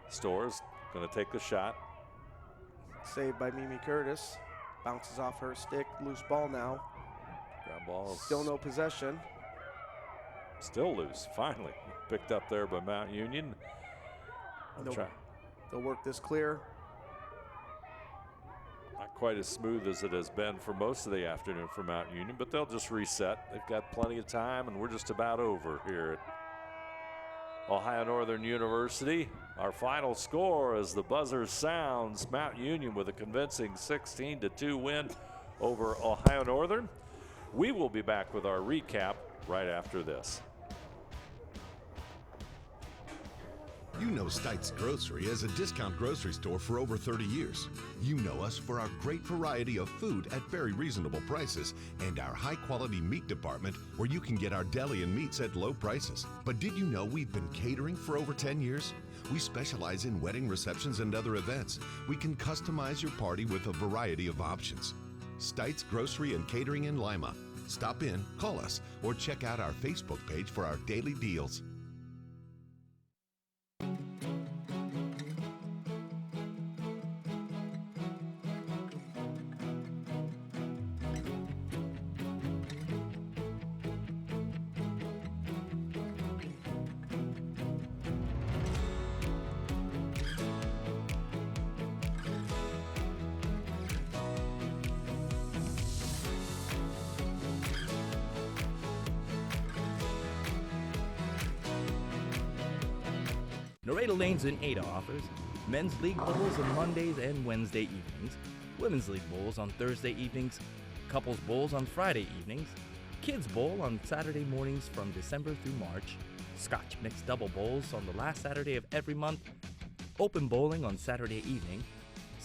Storr's going to take the shot. Saved by Mimi Curtis. Bounces off her stick. Loose ball now. Ground ball. Still no possession. Still loose. Finally picked up there by Mount Union. They'll work this clear. Not quite as smooth as it has been for most of the afternoon for Mount Union, but they'll just reset. They've got plenty of time, and we're just about over here at Ohio Northern University. Our final score as the buzzer sounds, Mount Union with a convincing 16-2 win over Ohio Northern. We will be back with our recap right after this. You know Stites Grocery as a discount grocery store for over 30 years. You know us for our great variety of food at very reasonable prices and our high-quality meat department where you can get our deli and meats at low prices. But did you know we've been catering for over 10 years? We specialize in wedding receptions and other events. We can customize your party with a variety of options. Stites Grocery and Catering in Lima. Stop in, call us, or check out our Facebook page for our daily deals. Nareda Lanes and Ada offers men's league bowls on Mondays and Wednesday evenings, women's league bowls on Thursday evenings, couples bowls on Friday evenings, kids bowl on Saturday mornings from December through March, Scotch mixed double bowls on the last Saturday of every month, open bowling on Saturday evening,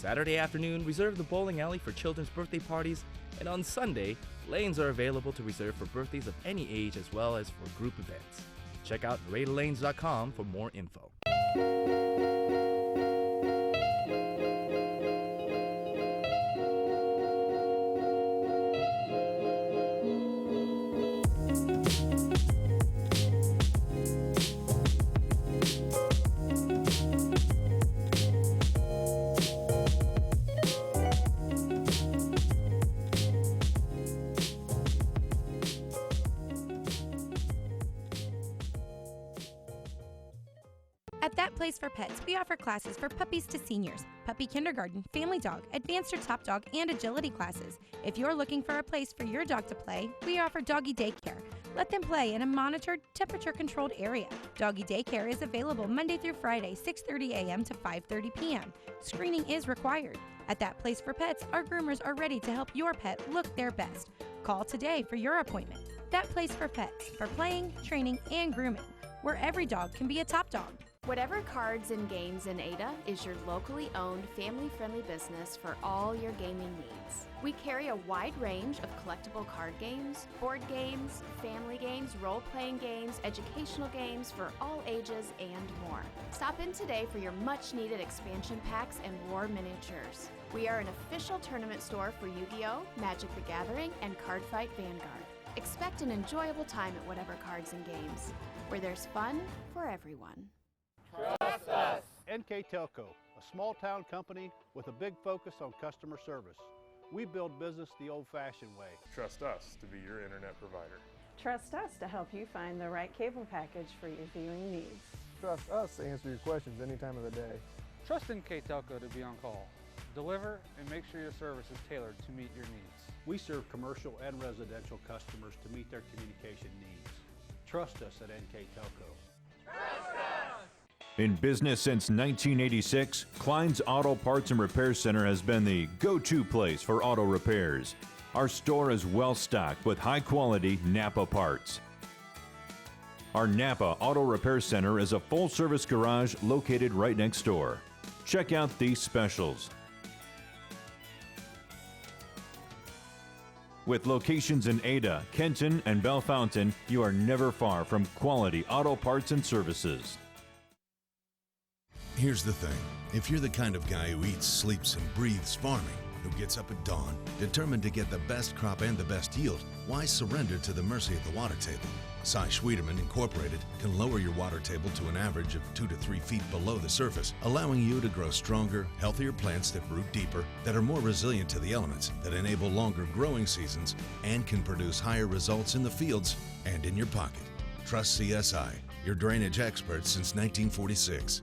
Saturday afternoon, reserve the bowling alley for children's birthday parties, and on Sunday, lanes are available to reserve for birthdays of any age as well as for group events. Check out RaidLanes.com for more info. At That Place for Pets, we offer classes for puppies to seniors, puppy kindergarten, family dog, advanced or top dog, and agility classes. If you're looking for a place for your dog to play, we offer doggy daycare. Let them play in a monitored, temperature-controlled area. Doggy daycare is available Monday through Friday, 6:30 a.m. to 5:30 p.m. Screening is required. At That Place for Pets, our groomers are ready to help your pet look their best. Call today for your appointment. That Place for Pets, for playing, training, and grooming, where every dog can be a top dog. Whatever Cards and Games in Ada is your locally owned, family-friendly business for all your gaming needs. We carry a wide range of collectible card games, board games, family games, role-playing games, educational games for all ages, and more. Stop in today for your much-needed expansion packs and war miniatures. We are an official tournament store for Yu-Gi-Oh!, Magic the Gathering, and Cardfight Vanguard. Expect an enjoyable time at Whatever Cards and Games, where there's fun for everyone. Trust us. NKTelco, a small town company with a big focus on customer service. We build business the old-fashioned way. Trust us to be your internet provider. Trust us to help you find the right cable package for your viewing needs. Trust us to answer your questions any time of the day. Trust NKTelco to be on call. Deliver and make sure your service is tailored to meet your needs. We serve commercial and residential customers to meet their communication needs. Trust us at NKTelco. In business since 1986, Klein's Auto Parts and Repair Center has been the go-to place for auto repairs. Our store is well stocked with high-quality Napa parts. Our Napa Auto Repair Center is a full-service garage located right next door. Check out these specials. With locations in Ada, Kenton, and Bellefontaine, you are never far from quality auto parts and services. Here's the thing. If you're the kind of guy who eats, sleeps, and breathes farming, who gets up at dawn, determined to get the best crop and the best yield, why surrender to the mercy of the water table? Cy Schwieterman Incorporated can lower your water table to an average of 2 to 3 feet below the surface, allowing you to grow stronger, healthier plants that root deeper, that are more resilient to the elements, that enable longer growing seasons, and can produce higher results in the fields and in your pocket. Trust CSI, your drainage experts since 1946.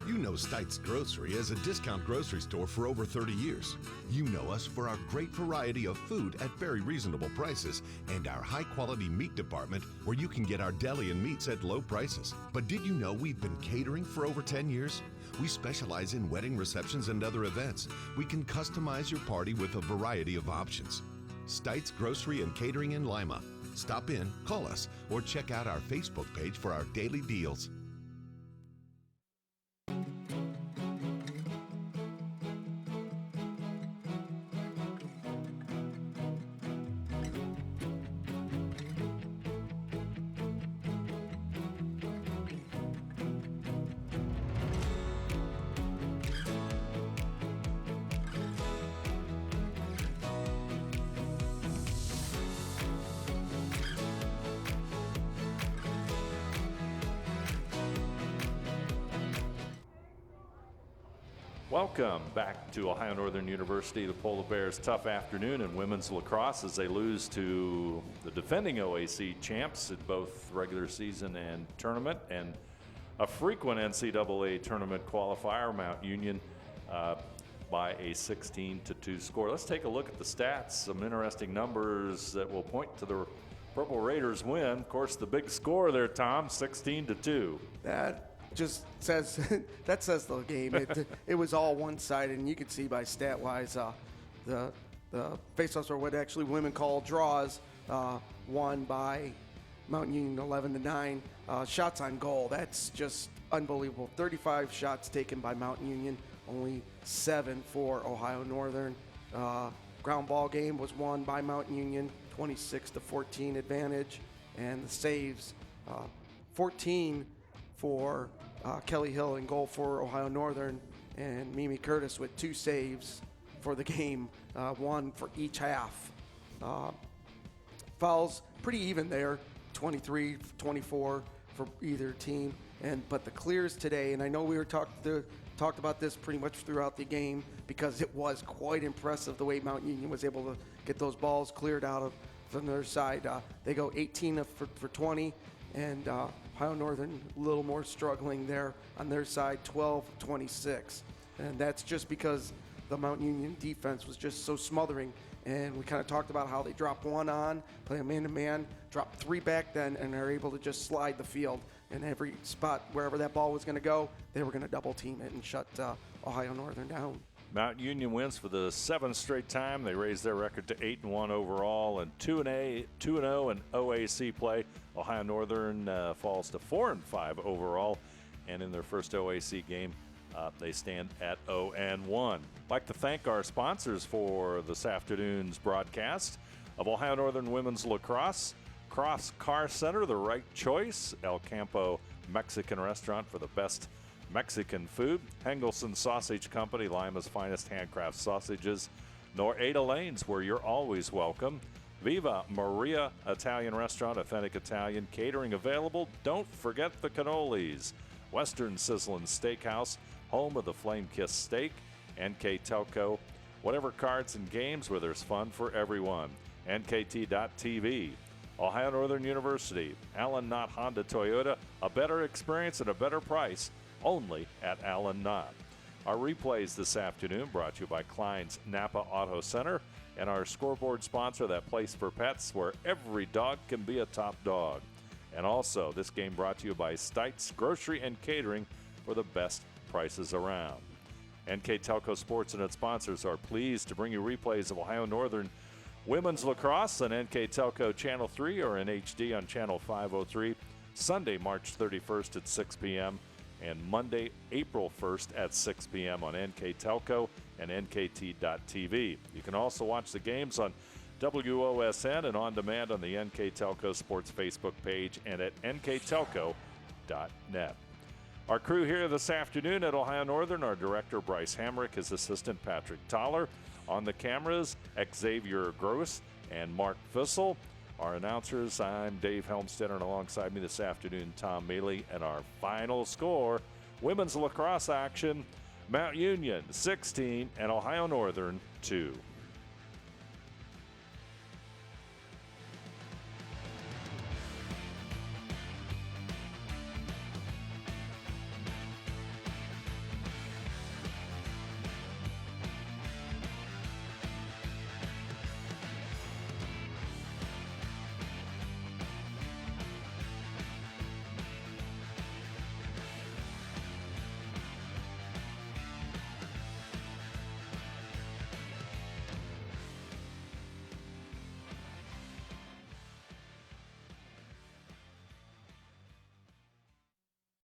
You know Stites Grocery as a discount grocery store for over 30 years. You know us for our great variety of food at very reasonable prices and our high-quality meat department where you can get our deli and meats at low prices. But did you know we've been catering for over 10 years? We specialize in wedding receptions and other events. We can customize your party with a variety of options. Stites Grocery and Catering in Lima. Stop in, call us, or check out our Facebook page for our daily deals. Welcome back to Ohio Northern University. The Polar Bears' tough afternoon in women's lacrosse as they lose to the defending OAC champs in both regular season and tournament, and a frequent NCAA tournament qualifier, Mount Union, by a 16-2 score. Let's take a look at the stats. Some interesting numbers that will point to the Purple Raiders win. Of course, the big score there, Tom, 16-2. That just says that says the game. It was all one-sided, and you could see by stat-wise the faceoffs, or what actually women call draws, won by Mount Union 11-9. Shots on goal, that's just unbelievable. 35 shots taken by Mount Union, only 7 for Ohio Northern. Ground ball game was won by Mount Union, 26-14 advantage, and the saves, 14 for Kelly Hill in goal for Ohio Northern, and Mimi Curtis with 2 saves for the game, 1 for each half. Fouls pretty even there, 23, 24 for either team. But the clears today, and I know we were talked about this pretty much throughout the game because it was quite impressive the way Mount Union was able to get those balls cleared out from their side. They go 18 for 20, and Ohio Northern a little more struggling there on their side, 12-26. And that's just because the Mount Union defense was just so smothering. And we kind of talked about how they drop 1 on, play a man-to-man, drop 3 back then, and they're able to just slide the field. And every spot, wherever that ball was going to go, they were going to double team it and shut Ohio Northern down. Mount Union wins for the 7th straight time. They raise their record to 8-1 overall and 2-0 in OAC play. Ohio Northern falls to 4-5 overall, and in their first OAC game, they stand at 0-1. I'd like to thank our sponsors for this afternoon's broadcast of Ohio Northern Women's Lacrosse. Cross Car Center, the right choice. El Campo Mexican Restaurant for the best Mexican food. Hengelson Sausage Company, Lima's finest handcraft sausages. Nor-Ada Lanes, where you're always welcome. Viva Maria Italian Restaurant, authentic Italian catering available. Don't forget the cannolis. Western Sizzlin' Steakhouse, home of the flame-kissed steak. NKTelco, whatever cards and games where there's fun for everyone. NKT.TV. Ohio Northern University, Allen Knott Honda Toyota, a better experience at a better price, only at Allen Knott. Our replays this afternoon brought to you by Klein's Napa Auto Center and our scoreboard sponsor, That Place for Pets, where every dog can be a top dog. And also, this game brought to you by Stites Grocery and Catering for the best prices around. NKTelco Sports and its sponsors are pleased to bring you replays of Ohio Northern Women's Lacrosse on NKTelco Channel 3 or in HD on Channel 503, Sunday, March 31st at 6 p.m. and Monday, April 1st at 6 p.m. on NKTelco and NKT.TV. You can also watch the games on WOSN and on demand on the NKTelco Sports Facebook page and at nktelco.net. Our crew here this afternoon at Ohio Northern, our director Bryce Hamrick, his assistant Patrick Toller. On the cameras, Xavier Gross and Mark Fissel. Our announcers, I'm Dave Helmstead, and alongside me this afternoon, Tom Mealy. And our final score, women's lacrosse action, Mount Union 16 and Ohio Northern 2.